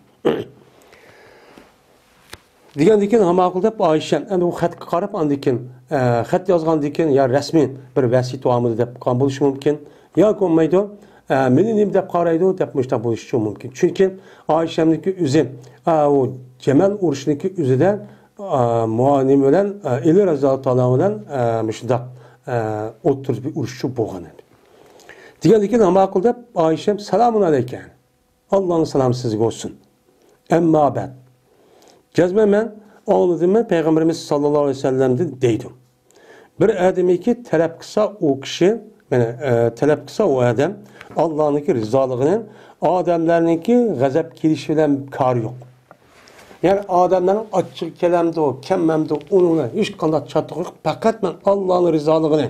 Degendikin hamakıl dep Ayşem endi bu xatga qarab andikin xat yazgandikin ya resmi bir vasiyat olmadı dep qan bo'lishi mumkin. Ya olmaydi. Meni nim dep qaraydi dep mushta bo'lishi mumkin. Çünkü Ayşem'ninki o'zi o Cemal urushniki o'zida muanim bilan Eli raziyallohu ta'ala bilan shundoq o'tirib bir urushchi bo'lgan edi. Degandikin hamakıl dep Ayşem selamun alaykum. Allah'ın selamı sizga olsun. Emma ba'd. Cezme men anladım Peygamberimiz sallallahu aleyhi ve sellem'de deydim. Bir ademi ki talep kısa o kişi, yani talep kısa o adam Allah'ın rızalığının adamlarınki gazap gelişiyle kar yok. Yani adamların açık kelamda o, kemmemde onunla hiç kanat çatık yok. Fakat ben Allah'ın rızalığını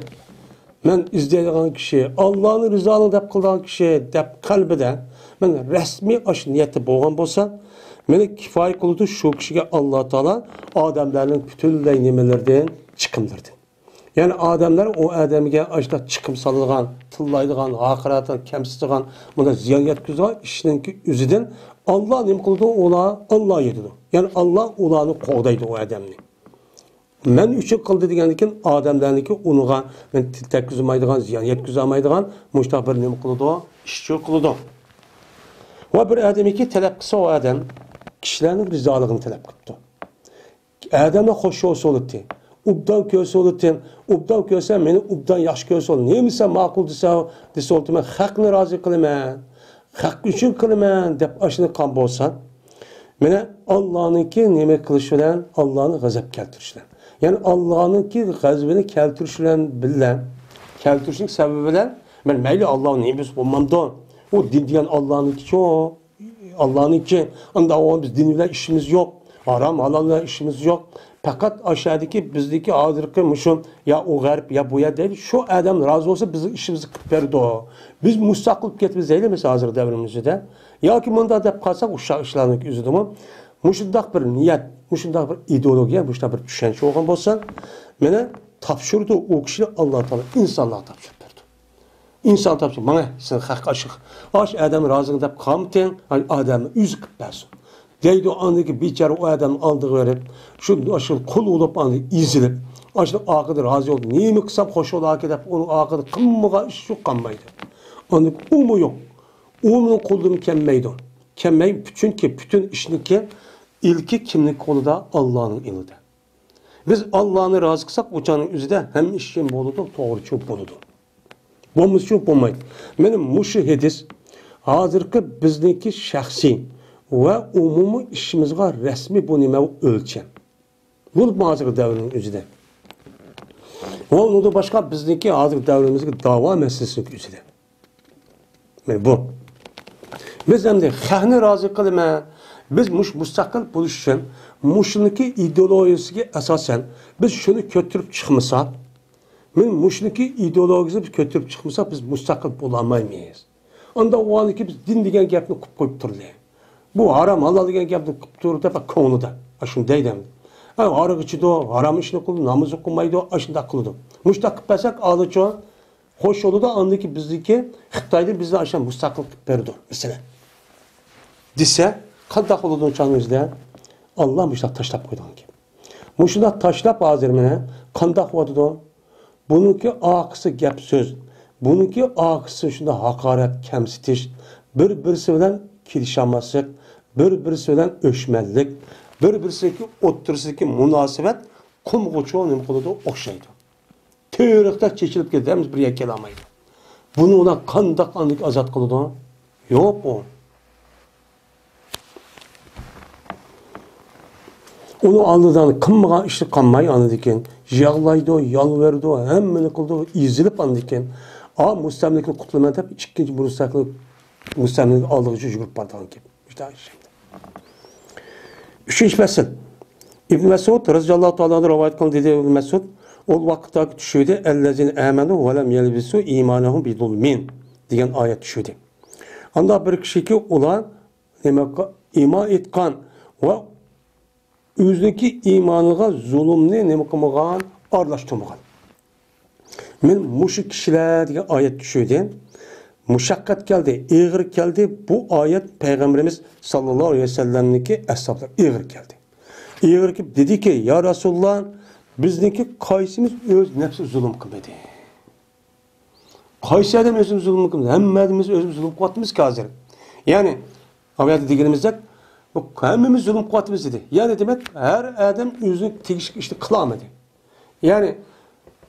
ben izleyeceğim kişi, Allah'ın rızalığını dep kılan kişi dep kalbide ben resmi aş niyeti boğan bolsa meni kifoya qildi shu kishiga Alloh taolo odamlarning butunlay nimalardan chiqimdirdi. Ya'ni odamlar o odamga ashla chiqim soladigan, tillaydigan, haqoratdan kamsitadigan, buna ziyon yetkazadigan ishninki o'zidan Alloh nima qildi? Ular Alloh yedi. Ya'ni Alloh ularni qo'g'daydi o odamni. Men uchun qildi degandan odamlarniki uniga men til tekkizmaydigan, ziyon yetkazolmaydigan mushtaq bir nima qildi? Ishchi qildi. Va bir odamiki talab qilsa o odam kishilarning rizolligini talab qilibdi. Adamla hoş olsa olurdu. Ubdan köse olurdu. Ubdan köse beni ubdan yaş köse olurdu. Niye misal makul dese oldu? Ben hakkını razı kılımın. Hak üçün kılımın deyip aşını kan bolsan. Mene Allah'ınki nime kılışılan Allah'ın gazap keltirişilen. Yani Allah'ınki gazabını keltirişilen bilen, keltirişlik sebebi bilen, ben meyli Allah'ın nimesi olmamda. O din diyen Allah'ınki çok. Allah'ınki. Anda o biz dinle işimiz yok. Haram halal'la işimiz yok. Fakat aşağıdaki bizdeki hazırkı ya o garip ya bu ya değil. Şu adam razı olsa bizim işimizi verdi o. Biz müstakil ketimiz değil mi hazır devrimizde? Ya ki bunda da kalsak uşaq işlerini yüzüdüm. Muşundak bir niyet, muşundak bir ideolojiya, muşundak bir düşünce olgan bolsa, mene tapşırdı o kişi Allah Teala insanlığa tapşırdı. İnsan tapşırdı. Bana sen hak aşık. Aş adam razı deyip kamten adamı yüzü kıptarsın. Deydi o andaki biçare o adamın aldığı verip, şu aşıl kul olup andı izilip, aşıl akıdı razı oldu. Niye mi kısap hoş ol akıdı, onun akıdı kımmağa iş yok kanmaydı. Andaki umu yok. Umumun kulluğunu kemmeydi. Kemmey çünkü bütün işinki ilki kimlik konuda Allah'ın ilide. Biz Allah'ını razı kısak uçanın üzerinde hem işin boludu, doğru çok boludu. Bomuz çok bombaydı. Benim muşu hedis, hazırki bizdeki şahsi ve umumi işimizde resmi bu nime ölçen. Bu hazır devrinin üzerinde. Onu da başka bizdeki hazır devrimizde dava meselesinin üzerinde. Yani bu. Biz hem de xahni razı kılma, biz müstakil buluş için, muşuniki ideolojisiga asosan, biz şunu kötürüp çıkmasak, muşuniki ideolojisi kötürüp çıkmasak, biz müstakil bulamayız. Onda o anki biz din degen gapni koyup turdu. Bu haram halal degen gapni koyup turdu da konuda. Aşın deydim. Arık içidi o, haram işini kıldı, namaz okumaydı o, aşında kıldı. Müştakil basak alıcı, hoş oldu da andaki bizdeki Xitay'da bizde aşan müstakil verdi mesela. Dise, kandak olduğunu uçağınızda Allah müştak taşlap koydu ki. Müştak taşlap hazırmene kandak oldu. Bununki akısı gap söz. Bununki akısı şunda hakaret, kemsitiş, birisi bilen kilişamasık, birisi bilen öşmellik, birisi oturusundaki münasebet kumguçu onun koludu okşaydı. Teorikte çekilip gidemiz bir yer kelamaydı. Bunu ona kandak anlık azat kılıdı. Yok o. Onu anladan kımmağa işte kanmayı anladıkken, yağlaydı, yalvardı, hemmini kıldı, izilip anladıkken, müstemlikini kutlamayı hep ikinci müstemlikini aldığı için yürüp bardan gibi. İşte aynı şeyde. Üçüncü mesel. İbn Mesud, Raziyallahu Teala'da rivayet kılın dedi İbn Mesud, o vakittaki düşüydü, ellezine amenu ve lem yelbisu imanahum bidulmin diyen ayet düşüydü. Anda bir kişi ki olan iman etkan ve o'zidagi imoniga zulmni nima qilmagan, aralashtirmagan. Men mushu kishilar degan oyat tushdi. Mushaqqat keldi, og'ir keldi. Bu oyat payg'ambarimiz sallallohu alayhi vasallamniki ashoblar og'ir keldi. Og'ir kelib dediki, "Ya Rasululloh, bizniki qaysimiz o'z nafsi zulm qilmadi?" Qaysi odam o'zimiz zulm qilmadi? Hammamiz o'zimiz zulm qilyapmiz hozir. Ya'ni oyatda deganimizda hammamiz zulm qilyapmiz dedi. Yani demek her adam o'zini tegishli ishni qilolmadi. Yani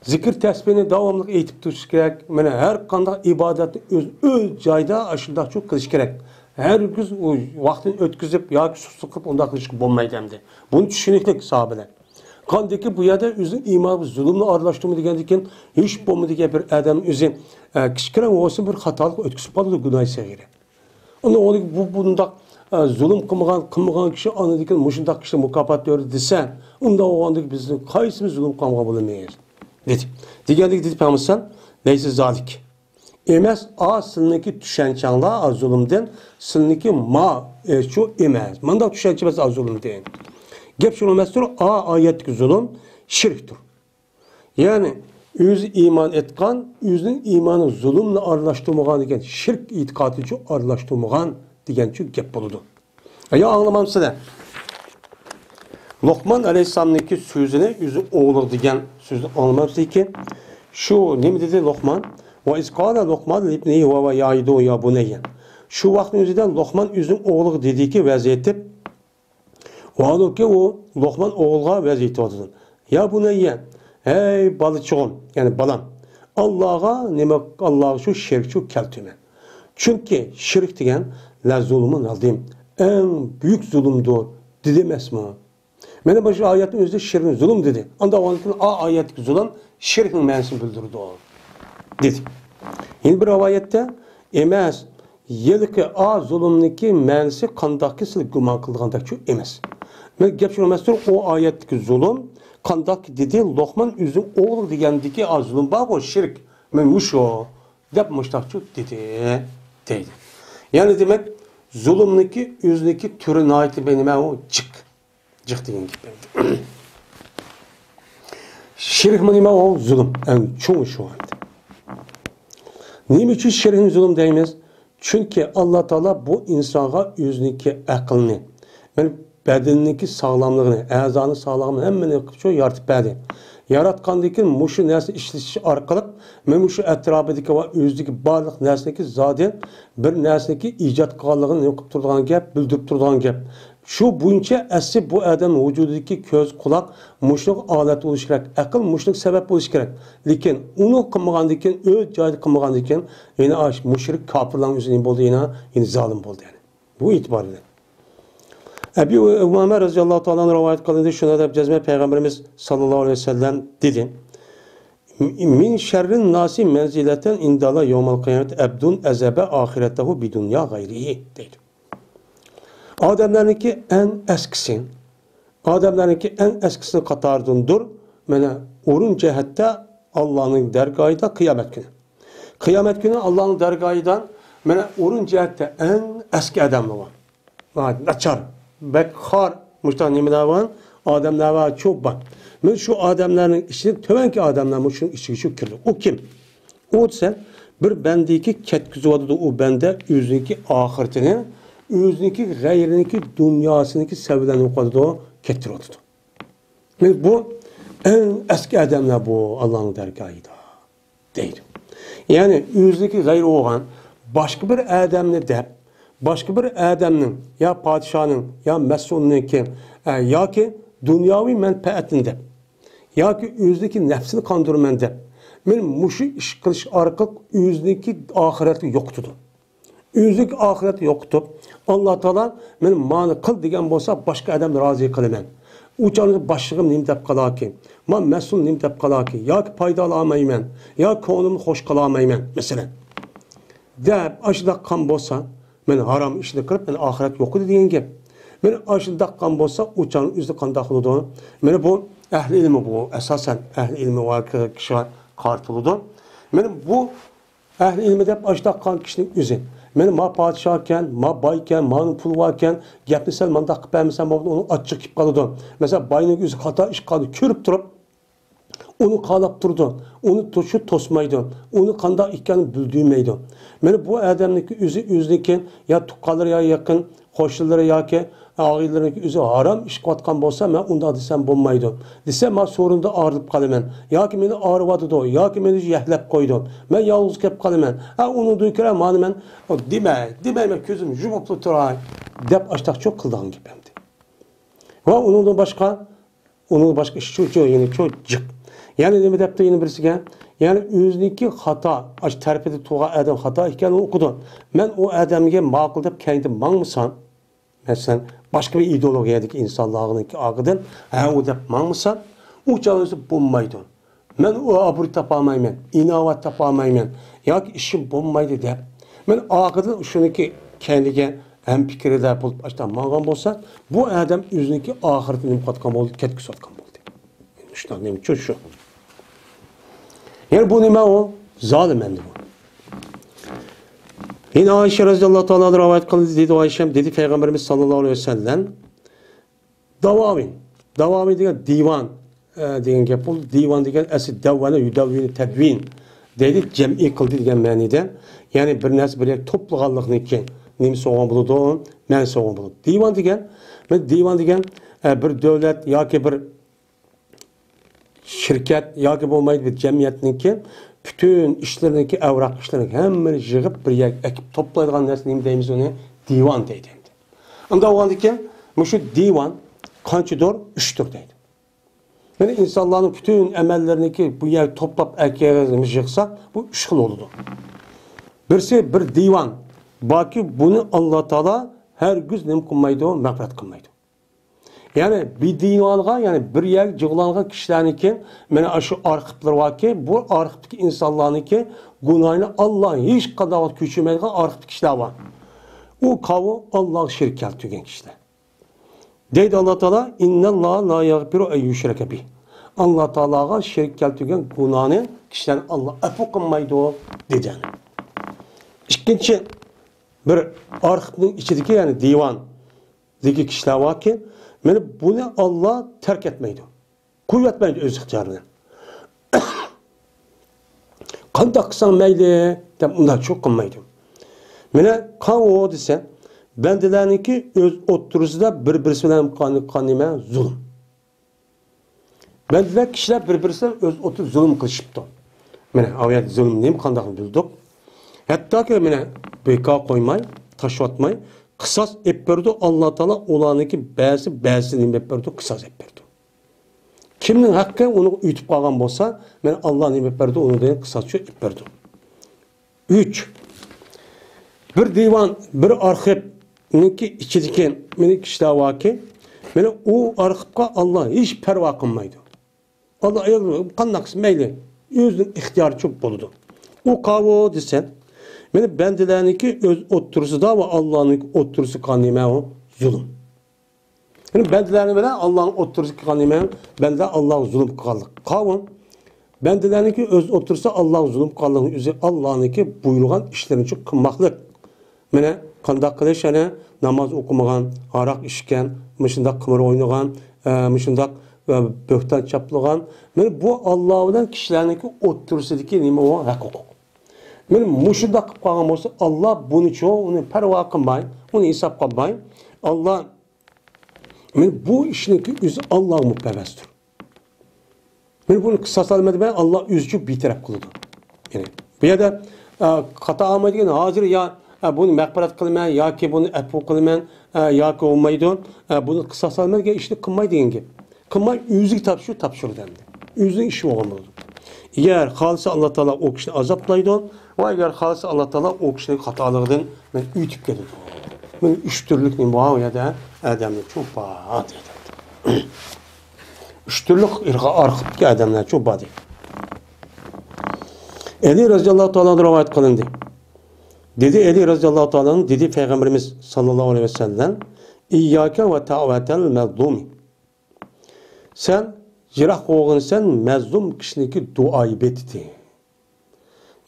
zikr tasbihini davomli aytib turish kerak. Mana har qanday ibodatni o'z joyida ashunda çok qilish kerak. Her gün o vaqtini o'tkazib yoki susliq qilib unda qilish bo'lmaydi hamda. Buni tushunishlik sahobalar. Qandaki bu yerda o'zi iymon zulmni aralashtirma degandan hech bo'lmaydigan bir odam o'zi kichkina bo'lsa bir xatolik o'tkazib qoladi gunoh sag'ira. Unda bunda zulm qilmagan kishi anadikin mushundaq kishi mukofot berdi desa, unda o'g'andek bizni qaysimiz zulm qilmagan bo'lmaymiz dedi. Deganlik dedi Peygamber neyse zalik. Emas aslındaki düşünceler zulümden, sınıki şu emas. Manda düşünce emas zulümden. Gep şunu mestur ayetki zulüm şirktir. Yani öz iman etkan, özünün imanı zulümle arlaştırmagan degen şirk itikadı için arlaştırmagan degen çünkü gep buludu. Ya anlamam size. Lokman Aleyhisselam'daki sözüne yüzü oğlu degen sözü anlamam size ki şu ne mi dedi Lokman? Ve izkâle Lokman ibneyi ve yâidu ya buneyyen. Şu vaktin özüden Lokman üzüm oğlu dedi ki vaziyetip Vaadaki o Lokman oğulga vaziyeti oldu. Ya bu ne ye? Hey balıçığım, yani balam. Allah'a şu şirk şu keltüme. Çünkü şirk degen la zulümün aldığım en büyük zulümdür dedim esma. Mene başı ayetin özü şirkin zulüm dedi. Anda o ayetteki zulüm şirkin mensini bildirdi o. Dedi. Yine bir rivayette emas yelki a zulümniki mensi kandaki silik guman kıldığındaki emas. Men gep şu mesele o ayetteki zulüm kandak dedi Lokman üzüm oğul degendeki a zulüm bak o şirk. Men muşo dep muştakçı dedi. Deydi. Yani demek zulümniki üzdeki türü naiti benim o çık. Cık deyin gibi. Şirk mi o zulüm. En çoğu şu anda. Niye için şirkin zulüm deyimiz? Çünkü Allah Teala bu insana üzdeki aklını, yani bedenindeki sağlamlığını, azanın sağlamlığını hemen şu yaratıp verdi. Yaratkandaki muşu nesne işletici arkalık ve muşu etrafındaki ve üzdeki barlık nesneki zaten bir nesneki icat kallığını yapıp durduğun gap, bildirip durduğun gap. Şu boyunca asli bu adamın vücudundaki göz, kulak, muşluk alet oluş gerek. Akıl muşluk sebep oluş gerek. Lakin onu kılmağandıkken, öz cahil kılmağandıkken yine müşrik kafirlerin üzerine oldu yine zalim oldu yani. Bu itibariyle. Ebu Umame radıyallahu ta'ala rivayet kılındı. Şuna da cezme Peygamberimiz sallallahu aleyhi ve sellem dedi. Min şerrin nasi menzileten indala yevmal kıyamet ebdun ezebe ahirettehu bi dünya gayrihi dedi. Ademlerinki en eskisini katardındır. Mene orun cehette Allah'ın dergahıyda kıyamet günü. Kıyamet günü Allah'ın dergahıydan mene orun cehette en eski adamı var. Naçar, bekhar, müştahnimeler var. Ademler var çok var. Men şu adamların içinde tövenki adamlar şunun içi şu kirli. O kim? O ise bir bendeki ketküzü vardı o bende yüzündeki ahiretini özünki gayriniki dünyasındaki sevilen o kadar da getiriyordu. Bu en eski adamlar bu Allah'ın dergahıydı. Değil. Yani özündeki gayri olan başka bir adamını de başka bir adamın ya padişahın ya mesulünki ya ki dünyavi menfaatinde ya ki özündeki nefsini kandırmanda benim muşu iş kılış arka özündeki ahireti yoktu. Üzlük ahiret yoktu. Allah Teala benim mani kıl degen bolsa başka adam razı kılaman. Uçanın başlığım nim dep kalaki. Ma mesul nim dep kalaki. Ya ki paydalı almayman. Ya konumu hoş kalamayman. Mesela. Dep aşıda kan bolsa men haram işini kırıp men ahiret yoktu diyen gep. Men aşıda kan bolsa uçanın üzlü kan daxılıdı. Men bu ehli ilmi bu. Esasen ehli ilmi var kişi kartılıdı. Men bu ehli ilmi dep aşıda kan kişinin üzü. Men ma padişahken, ma bayken, ma pul varken, gapnisel manda qıp vermesen onu açık kip kalıdı. Mesela bayının yüzü hata iş kalı körüp durup onu qalap durdu. Onu toşu tosmaydı. Onu kanda ikkanı büldüğümeydi. Men bu adamdaki üzündeki ya tuqqaları ya yakın, hoşluları ya ki ağıylarındaki üzü haram iş qatqan bolsa men onda desem bolmaydı. Desem ma sorunda ağırlıp qalaman. Ya ki meni ağrıvadı da, ya ki meni yehlep koydu. Men yalnız kep qalaman. Ha onu duykara mani men demeyme közüm jumup tuturay dep açtaq çok kıldan gibemdi. Ve onun başka iş çok yeni çok cık. Yani demek depte yeni birisiga yani özünki hata aş tarafida tuğa adam hata ekanini okudu. Men o adamga ma'qul deb kendim mangmisan mesela başka bir ideologiyadagi insonlarniki aqidan o deb mangmisan u chog'da bo'lmaydi. Men o abur topolmayman, inovat topolmayman yoki ishim bo'lmaydi deb. Men aqidan shuniki kendiga ham fikrida bo'lib ashta mang'an bo'lsa, bu adam o'ziniki oxiratini yo'qotgan bo'ldi, ketki sotgan bo'ldi. Shundan nima shu. Yani bu nima o? Zalim endi bu. Yine Ayşe radıyallahu ta'ala rivayet kıldı dedi Ayşem dedi Peygamberimiz sallallahu aleyhi ve sellem Davami diye divan degan gap bo'ldi. Divan degan asl davvana yudavvini tadvin dedi cem'i kıldı degan ma'nida. Yani bir narsa bir to'plaganlikniki nima so'g'on bo'ladi, men so'g'on bo'ladi. Divan degan bir davlat yoki bir şirket yoki bo'lmaydi bir jamiyatniki bütün işleriniki evrak işleriniki hemmini yig'ib bir ekib toplaydigan narsa nima deymiz uni divan deydi. Unda o'g'andiki shu divan qanchadir? 3'dir deydi. Yani insanların bütün emellerini bu yer toplap erkeğimiz yıksak bu 3 xil oldu. Birisi bir divan. Baki bunu Allah Teala her gün nem kılmaydı, mağfiret kılmaydı. Yani bir divanga, yani bir yer cıgılangan kişilerninki, mene şu arkıplar var ki, bu arkıptaki insanlarınki günahını Allah hiç kadar küçülmediğin arkıptaki kişiler var. O kavu Allah şirk keltügen kişiler. Deydi Allah Teala, inna Allah la yaghfiru en yushraka bih. Allah Teala'ga şirk keltügen günahını kişiler Allah affı kılmaydı dedi. İkinci bir arkıpның içindeki yani divan deki kişiler var ki, mene bunu Allah terk etmeydi. Kuvvetmeydi öz ihtiyarını. Qanday qilsang mayli deb undan çok qilmaydi. Mene kan o desen, bendelarniki öz o'ttirisida bir-birisi bilan qanima zulm. Bendelar kishilar bir-birisi öz o'tirib zulm qilishibdi. Mene aviyat zulm nima qanday bildik. Hattoki mene beka qo'ymay, tashlatmay, qisas ep berdi. Allah Teala ularniki ba'zi nima ep berdi, qisas ep berdi. Kimning haqqi uni uyutib qolgan bo'lsa, men Alloh nima ep berdi, unidan qisascha ep berdi. 3. Bir divan, bir arxivniki ichidagi meni kishlar borki, meni u arxivga Allah hech parvo qilmaydi. Allah qanday qilsa mayli, o'zining ixtiyori çok bo'ladi. U qavo desa, meni bendelarniki o'z o'ttirisida va Allohning o'ttirisi qanima o zulm. Yani bendelerine bilen Allah'ın oturursa kanımayan, bende Allah'ın zulüm kallık. Kavun, bendelerine öz oturursa Allah'ın zulüm kallığı üzeri Allah'ın buyurgan işlerini çok kılmaklık. Mene kandak kılış yani namaz okumagan, arak içken, mışındak kımır oynagan, mışındak böhtan çaplagan. Mene bu Allah'ın kişilerine oturursa diki nime o hak hukuk. Mene muşundak kılgan olsa Allah bunu çoğu, onu perva kılmayın, onu hesap kılmayın. Allah bu işinki yüzü Allah'ın müpevvestir. Bunu kısas almadı ben Allah üzücü bir taraf kıldı. Yani bu ya da hata almadı ki hazır ya bunu mağfiret kılmayan ya ki bunu affı kılmayan ya ki olmaydı bunu kısas almadı ki işini kılmayı deyin ki. Kılmayı yüzü tapşır dendi. Yüzün işi olmadı. Eğer halisa Allah Teala o kişini azaplaydı ve eğer halisa Allah Teala o kişinin hatalığından ütüp geldi. Ben üç türlük muaviyede adamlar çok bad edildi. Üç türlük arkıptaki adamlar çok bad edildi. Ali Radıyallahu Teala'dan rivayet kılındı. Dedi Ali Radıyallahu Teala'nın dedi Peygamberimiz sallallahu aleyhi ve sellem İyyâke ve ta'vetel mezdumi. Sen jirah koğun sen mezdum kişiniki duayı betti.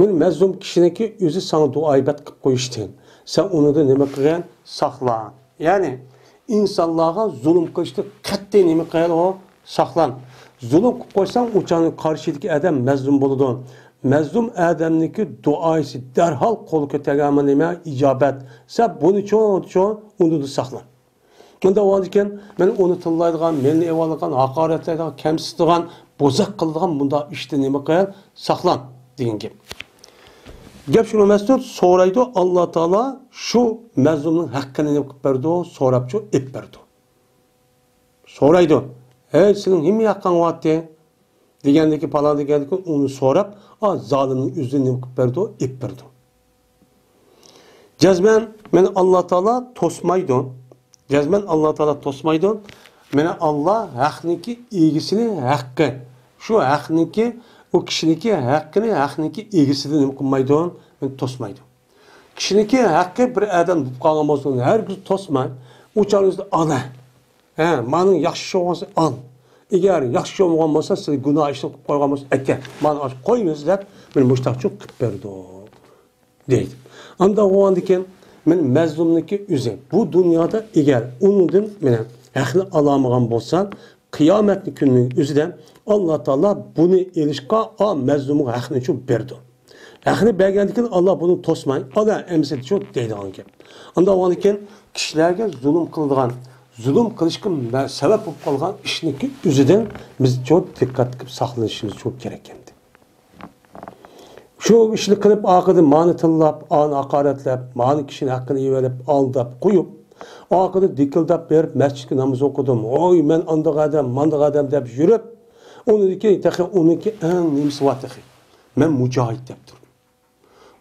Ben mezdum kişiniki yüzü sana duayı bet kıp koyuştun. Sen onu da neme kıyan saklan. Yani insanlığa zulüm kılıştı katte neme kıyan o saklan. Zulüm koysan uçanın karşıdaki adam mezlum buludu. Mezlum adamniki duayısı derhal kolu kötegama neme icabet. Sen bunu çoğu onu da saklan. Bunda o iken ben onu tıllaydıgan, beni evalıgan, hakaretlaydıgan, kemsizdigan, bozak kıldıgan bunda işte neme kıyan saklan deyin gibi. Gep şunu mesut soraydı Allah Teala şu mezlumun hakkını ne verdi sorapçı ip verdi. Soraydı. Senin himi hakkın vaatti degendeki paladı geldik onu sorap zalimin yüzünü ne verdi ip verdi. Cezmen men Allah Teala tosmaydı. Cezmen Allah Teala tosmaydı. Men Allah hakkınki ilgisini hakkı. Şu hakkınki o kişiniki hakkıniki ilgisini mümkünmaydı, ben tosmaydı. Kişiniki hakkı bir adam tutuqan olsun, her gün tosmay, uçağınızda ala. Manın yaxşı olması al. Eğer yaxşı olmayan olsa, siz günah işini koygan olsa, eke, manı koyunuz deyip, ben müştak çok kıp verdi deydi. Anda o andiken, ben mezlumniki üze, bu dünyada eğer unudun, ben hakkını alamayan olsan, kıyametli günün üzüden Allah Teala bunu ilişka mezlumun hakkını çok verdi. Hakkını belgeledikten Allah bunu tosmayın. Allah emsili çok deydi anke. Anda o anken kişilerge zulüm kıldığan, zulüm kılışkın sebep olup kalgan işinki üzüden biz çok dikkat edip saklanışımız çok gerekendi. Şu işini kılıp akıdı mani tınlap, anı hakaretlep, mani kişinin hakkını verip, aldap, koyup, Ақыды дикілдап беріп, мәсжидке намаз оқыдым. Ой, мен андық адам, мандық адам деп жүріп, onunki en nemisi var. Ben mücahit deyip durdum.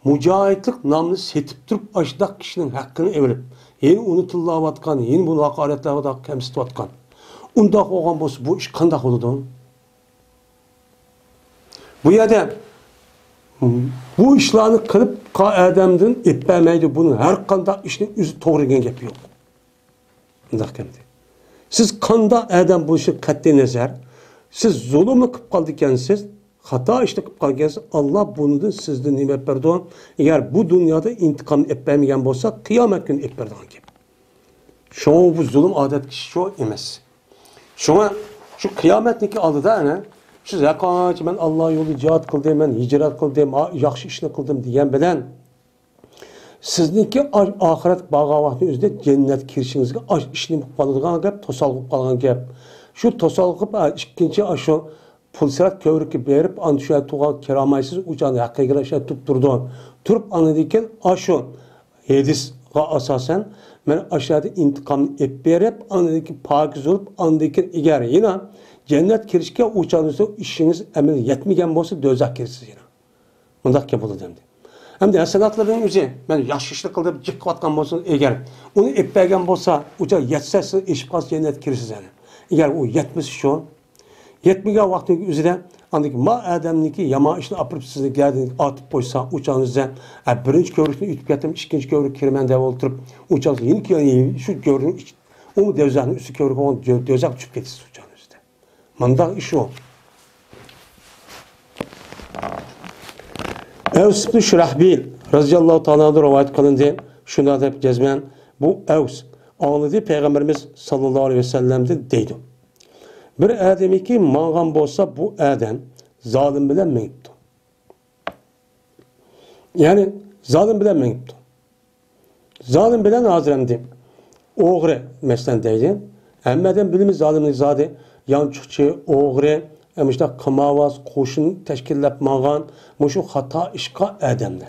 Mücahitlik namını setip durup, aşıdaq kişinin hakkını evilip, yeni unutullağı vatkan, yeni bunu hakaretlağı da kemsiti vatkan. Undaq oğan bolsa, bu iş qandaq oludu? Bu yerde, bu işlerini kılıp, adamdan etmemeydi bunun her qandaq işinin üzü toğrigen gep yok. Undaq kemdi. Siz qandaq adam bu işi qat'i nazar, siz zulümle kıp kaldı ekansiz, hata işte kıp kaldı ekansiz, Allah bunu da sizden nimet berdi. Eğer bu dünyada intikam etmeyen olsa, kıyamet günü etberdi. Şu bu zulüm adet kişi şu emez. Şu kıyametniki aldı da ne? Şu zekat, ben Allah yolu cihat kıldım, ben hicret kıldım, yaxşı işini kıldım diyen bilen, sizniki ahiret bağa vaxtının üzerinde cennet kirişinizde işini kıp kalıdığın gep, tosal kıp kalıdığın gep. Şu tosalgıp ikinci aşı pulsirat kövrükü berip anı şöyle tuğa keramaysız uçağını hakkıya şöyle tutturdu. Turup anıdıyken aşı hedisga asasen ben aşağıda intikamını ep berip anıdıyken pakiz olup anıdıyken eğer yine cennet kirişke uçağınızda işiniz emir yetmegen bolsa dözak kirisiz yine. Bundak ki bulu demdi. Hem de hasenatların yüzü ben yaşışlı kılıp cıkkı atkan bolsun eğer onu ep bergen bolsa uçağı yetsesi eşipkaz cennet kirisiz yani. Eğer o yetmesi şu, yetmegen vaktin üzerinde andaki ma adamniki yama işini apırıp sizni geldiniz atıp koysa uçağınızda birinci kövrükünü ütüp getirdim, ikinci kövrük kirmende oturup uçağınızda yeni şu kövrüğün onu devzanın üstü kövrük onu devzak uçup getirsin uçağınızda. Mandak iş o. Evs ibn Şurahbil radıyallahu ta'ala'da rivayet kılındı. Şunu da cezmen bu Evs anladı Peygamberimiz sallallahu aleyhi ve sellem'de deydi. Bir ademi ki mağan bolsa bu adam zalim bilen mengipti. Yani zalim bilen mengipti. Zalim bilen hazıremdi. Oğre meslen deydi. Emmeden bilimiz zalimlik zadi. Yançıkçı, oğre, işte kımavaz, koşun teşkillep mağan, şu hata işka adamda.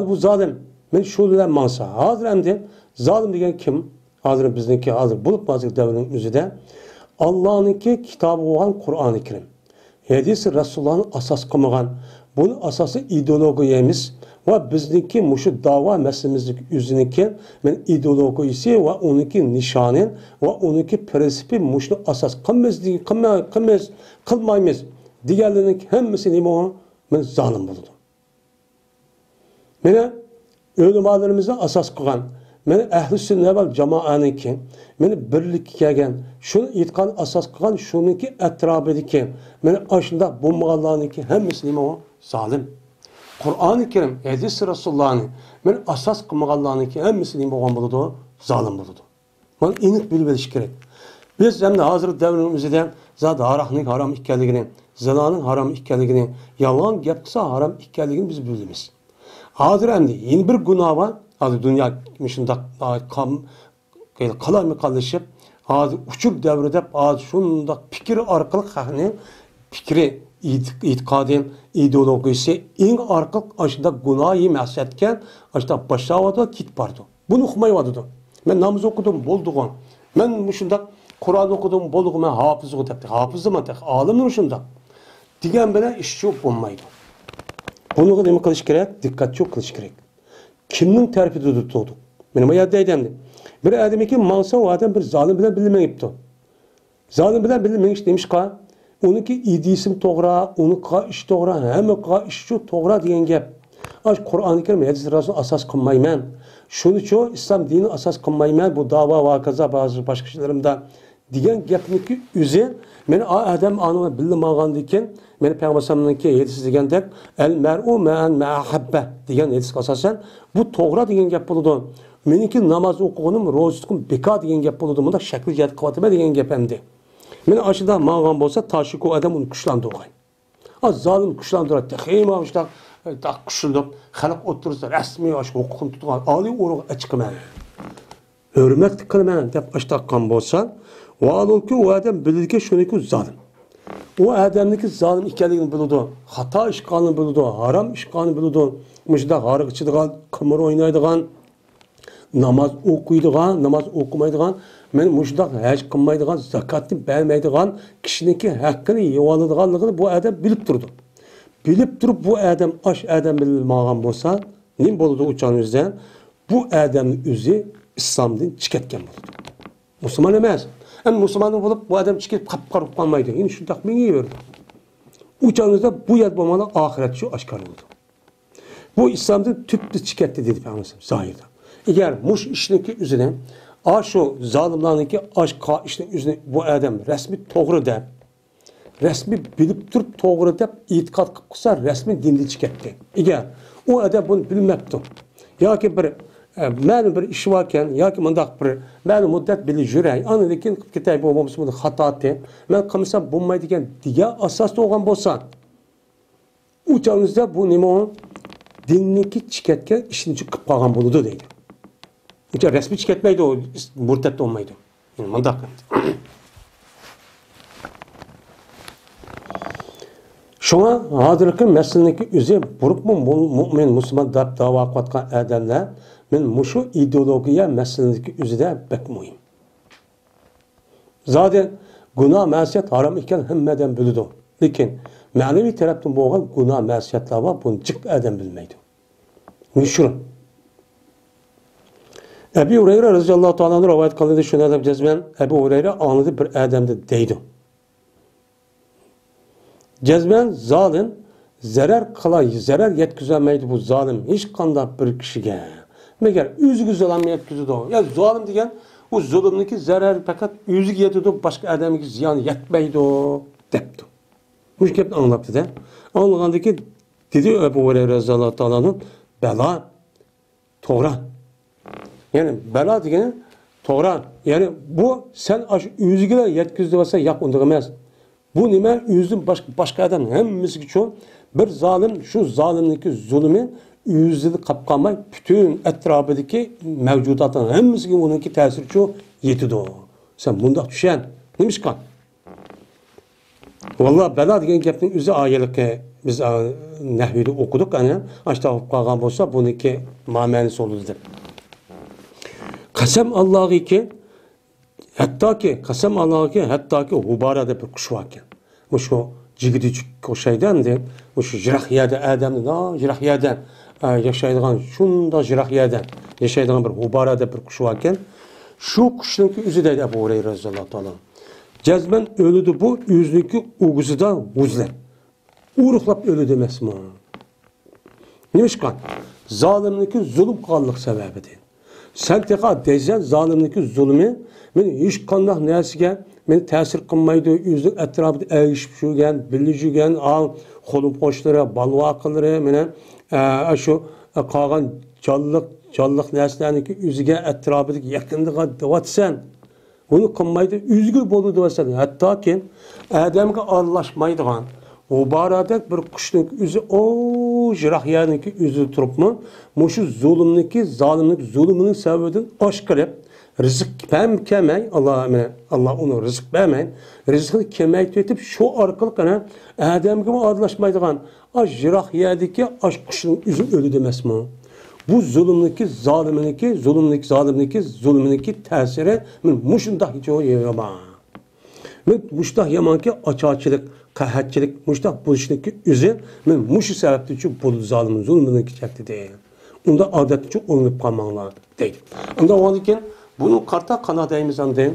Bu zalim. Men şu bilen mansa. Hazıremdi. Zalim degen kim? Hazır bizdeki hazır bulup bazı devrinin üzerinde Allah'ınki kitabı olan Kur'an-ı Kerim. Hadis Resulullah'ın asas kılmagan. Bunun asası ideologiyemiz ve bizdeki muşu dava meselemizdeki yüzündeki men ideologisi ve onunki nişanın ve onunki prensipi muşu asas kılmayız. Diğerlerinin hemmesi neymi men zalim buldu. Mene ölümalarımızda asas kılgan. Meni ahli sünnet vel cemaatniki, meni birlik kelgan, şunu aytgan asas qilgan, shuniki atrofidagi, meni ashunda bo'lmaganlarniki hammasi nima o? Zalim. Qur'oni Karim, hadis Rasulullahni, meni asas qilmaganlarniki hammasi nima bo'lgan bo'ladi? Zalim bo'ladi. Buni aniq bilib olish kerak. Biz hamda hozir davrimizda zot aroqning harom ekanligini, zinoning harom ekanligini, yolg'on gap qilsa harom ekanligini biz bilamiz. Hozir hamda yeni bir gunoh bor. Hadi dünya şunda kalamı kalışıp, hadi uçuk devrede, hadi şunda fikir arkalık hani fikri itikadın ideolojisi en arkalık aşında günahı mahsetken aşında başlavada kit vardı. Bunu okumayvadı. Ben namaz okudum, bolduğum. Ben şunda Kur'an okudum, bolduğum. Ben hafız okudum. Hafızım atak, alimim şunda. Diyen bana iş yok olmaydı. Bunu demek kılış gerek, dikkat çok kılış gerek. Kimning tarifida tutdi? Benim ayetde aytdim. Bir adamki mansa o adam bir zalim bilen bilmeyipti. Zalim bilen bilmeyiş demişqa, onunki idisim to'g'ri, onunki ish to'g'ri, hamma ish shu to'g'ri degan gap. Qur'oni Karim hadis Rasul asas qilmayman. Shuning uchun islom dini asas qilmayman. Bu da'vo va kaza ba'zi boshqa ishlarimda degan gapniki o'zi meni adam uni bilmagandan keyin meni payg'ambarimniki hadis degandek al mar'u ma'an mahabba degan hadisga asosan bu to'g'ri degan gap bo'ladi. Meniki namoz o'qiganim, ro'za tutganim bekor degan gap bo'ladi. Bunda shakl jihati qilyapman degan gap hamdi. Meni ashida ma'g'on bo'lsa tashiku adam uni kuchlantirgan. Zolim kuchlantiradi. Xeyma ishda kuchlanib, xalq o'tirsa rasmiy huquqni tutgan oliy o'ringa chiqaman. Hurmat qilman deb ashtaqqan bo'lsa, valolki o adam bilirki şuniki zalim. O adamniki zalim ekanligini biladi, xato ish qilganini biladi, harom ish qilganini biladi. Mujda g'ariq ichadigan, qimir o'ynaydigan, namoz o'qiydigan, namoz o'qimaydigan, men mushdoq haj qilmaydigan, zakotni bermaydigan kishiniki haqqini yeb oladiganligini bu odam bilib turdi. Bilib turib bu odam odam bilmagan bo'lsa, nima bo'ladi o'chaningizda? Bu odamning o'zi islomdan chiqayotgan bo'ladi. Musulmon emas. Hem Müslüman olup bu adam çıkıp kapkarıp kalmaydı. Yine şu takmini verdi. Uçağınızda bu yad bulmalı ahiret şu aşkar oldu. Bu İslam'da tüplü çıkarttı dedi Peygamber zahirde. Eğer muş işindeki üzerine şu zalimlerindeki aşka işinin üzerine bu adam resmi doğru der. Resmi bilip durup doğru der. İtikat kısa resmi dindi çıkarttı. Eğer o adam bunu bilmekti. Ya ki bir ma'lum bir ish varken yoki mundaq bir ma'lum muddat bilib yuray ana lekin ketay bo'lmasa buni xato deb men qilsam bo'lmaydigan degan asosda bo'lgan bo'lsa uchangizda bu nima dinniki chiqatgan ishni qilib qolgan bo'ladi deydi. Ucha rasmiy chiqatmaydi, u murtad bo'lmaydi. Yani mundaq. Şuna hozirgi masalaniki o'zi buribmi mo'min musulmon deb da'vo qilayotgan odamlar men mushu ideologiya masalaniki o'zida bek muhim. Zaten günah ma'siyat harom ekan hammadan biladi. Lekin ma'naviy tarafdan bo'lgan günah ma'siyatlar bor, buni jiq odam bilmaydi. Nishun. Ebu Hurayra roziyallohu ta'ala rivoyat qildi shuni deb jazman Ebu Hurayra anladı bir odamda deydi. Cezmen zalim zarar yetkizemeydi bu zalim hiç kanda bir kişiye. Meğer üzgü zalim yetkizdi o. Ya zalim diyen o zulümdeki zarar fakat üzgü yetiyordu başka adamın ziyan yetmeydi o depti. Müşkepni anlattı da. Anlagandaki dedi Ebu Hureyre radıyallahu ta'ala'nın bela Toğra. Yani bela diyen Toğra. Yani bu sen üzgüler yetkizdi varsa yap ondurmaz. Bu nime yüzün başka adam hemmisi için bir zalim şu zalimdeki zulmü yüzünü kapkamay bütün etrafındaki mevcudatın hemmisi onunki tesiri için yetiyor. Sen bunda düşen neymiş kan? Vallahi bela diyen gepnin yüzü ayelik biz nehvide okuduk yani aşağı kalkan olsa bununki mamenisi olur dedi. Kasem Allah'ı ki hatta ki hubarada bir kuş varken. Bu şu cigidicik o şeyden de, bu şu jirahiyede adamın jirahiyeden yaşaydıgan, şunda jirahiyeden yaşaydıgan bir hubarada bir kuş varken, şu kuşunki üzü de Ebu Hureyre radıyallahu ta'ala. Cezmen ölüdü bu, yüzünki uğuzu da uzle. Uğruklap ölü demez mi? Neymiş kan? Zalimlik zulüm kallık sebebi değil. Sen tekrar deysen zalimlik zulmü, men hiç kandak nersiga men ta'sir qilmaydi, o'zining atrofida ergishib yurgan, bilib yurgan, qo'lim qo'shlari, balvoqlari meni shu qolgan jonliq narsalarniki o'ziga atrofidagi yaqindiga deyotsan, buni qilmaydi, o'zga bo'ladi deyotsan. Hattoki odamga aralashmaydigan muboradak bir qushning o'zi jirahyaniki o'zi turibmi, mushu zulmniki, zolimlik zulmining sababidan oshqirib rızık kemey Allah onu rızık vermeyin. Rızıkını kemeytip şu arkalıkına Adem gibi adlaşmaydıgan jirak yerdeki aş kuşun üzüm ölü demez mi? Bu zulümdeki zalimindeki tesiri muşundah hiç o yama. Muştah yamanki açıkçılık, kahatçılık, muştah buluşundaki üzüm muşu sebepti için bulu zalimin zulmündeki çekti değil. Onda adet için olunup kalmanlar değil. Onda o halde bunun karta kanadayımız andayım.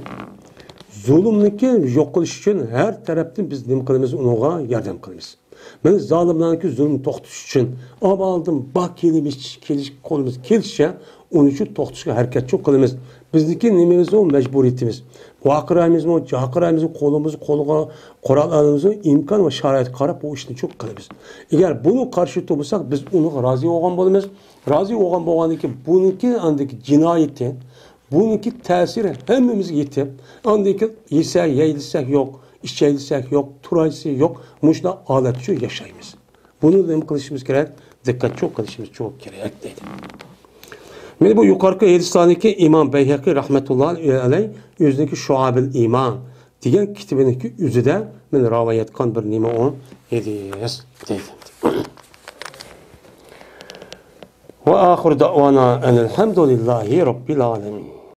Zulümlükü yok kılış için her taraftan biz ne kılımız ona yardım kılımız. Ben zalimlerdeki zulüm toxtuş için aldım bak keliş kolumuz kelişe onun için toxtuşa hareket çok kılımız. Bizdeki nememiz o mecburiyetimiz. Vakırayımız o cakırayımız kolumuzu koluğa korallarımızı imkan ve şarayet karab bu işini çok kılımız. Eğer bunu karşı tutulsak biz onu razı olan bulumuz. Razı olan boğandaki bununki andaki cinayeti bununki tesiri hemmimiz yetip, andaki yesek, yeylsek yok, içeylsek yok, turaysı yok, muşla alet şu yaşayımız. Bunu da kılışımız gerek, dikkat çok kılışımız çok gerek dedi. Bu yukarıki Hristiyan'daki İmam Beyhaqi rahmetullahi aleyh yüzdeki Şuabil İman diyen kitabındaki yüzüde ben rivayet kan bir nime on ediyiz dedi. Ve ahir da'vana enelhamdülillahi rabbil alemin.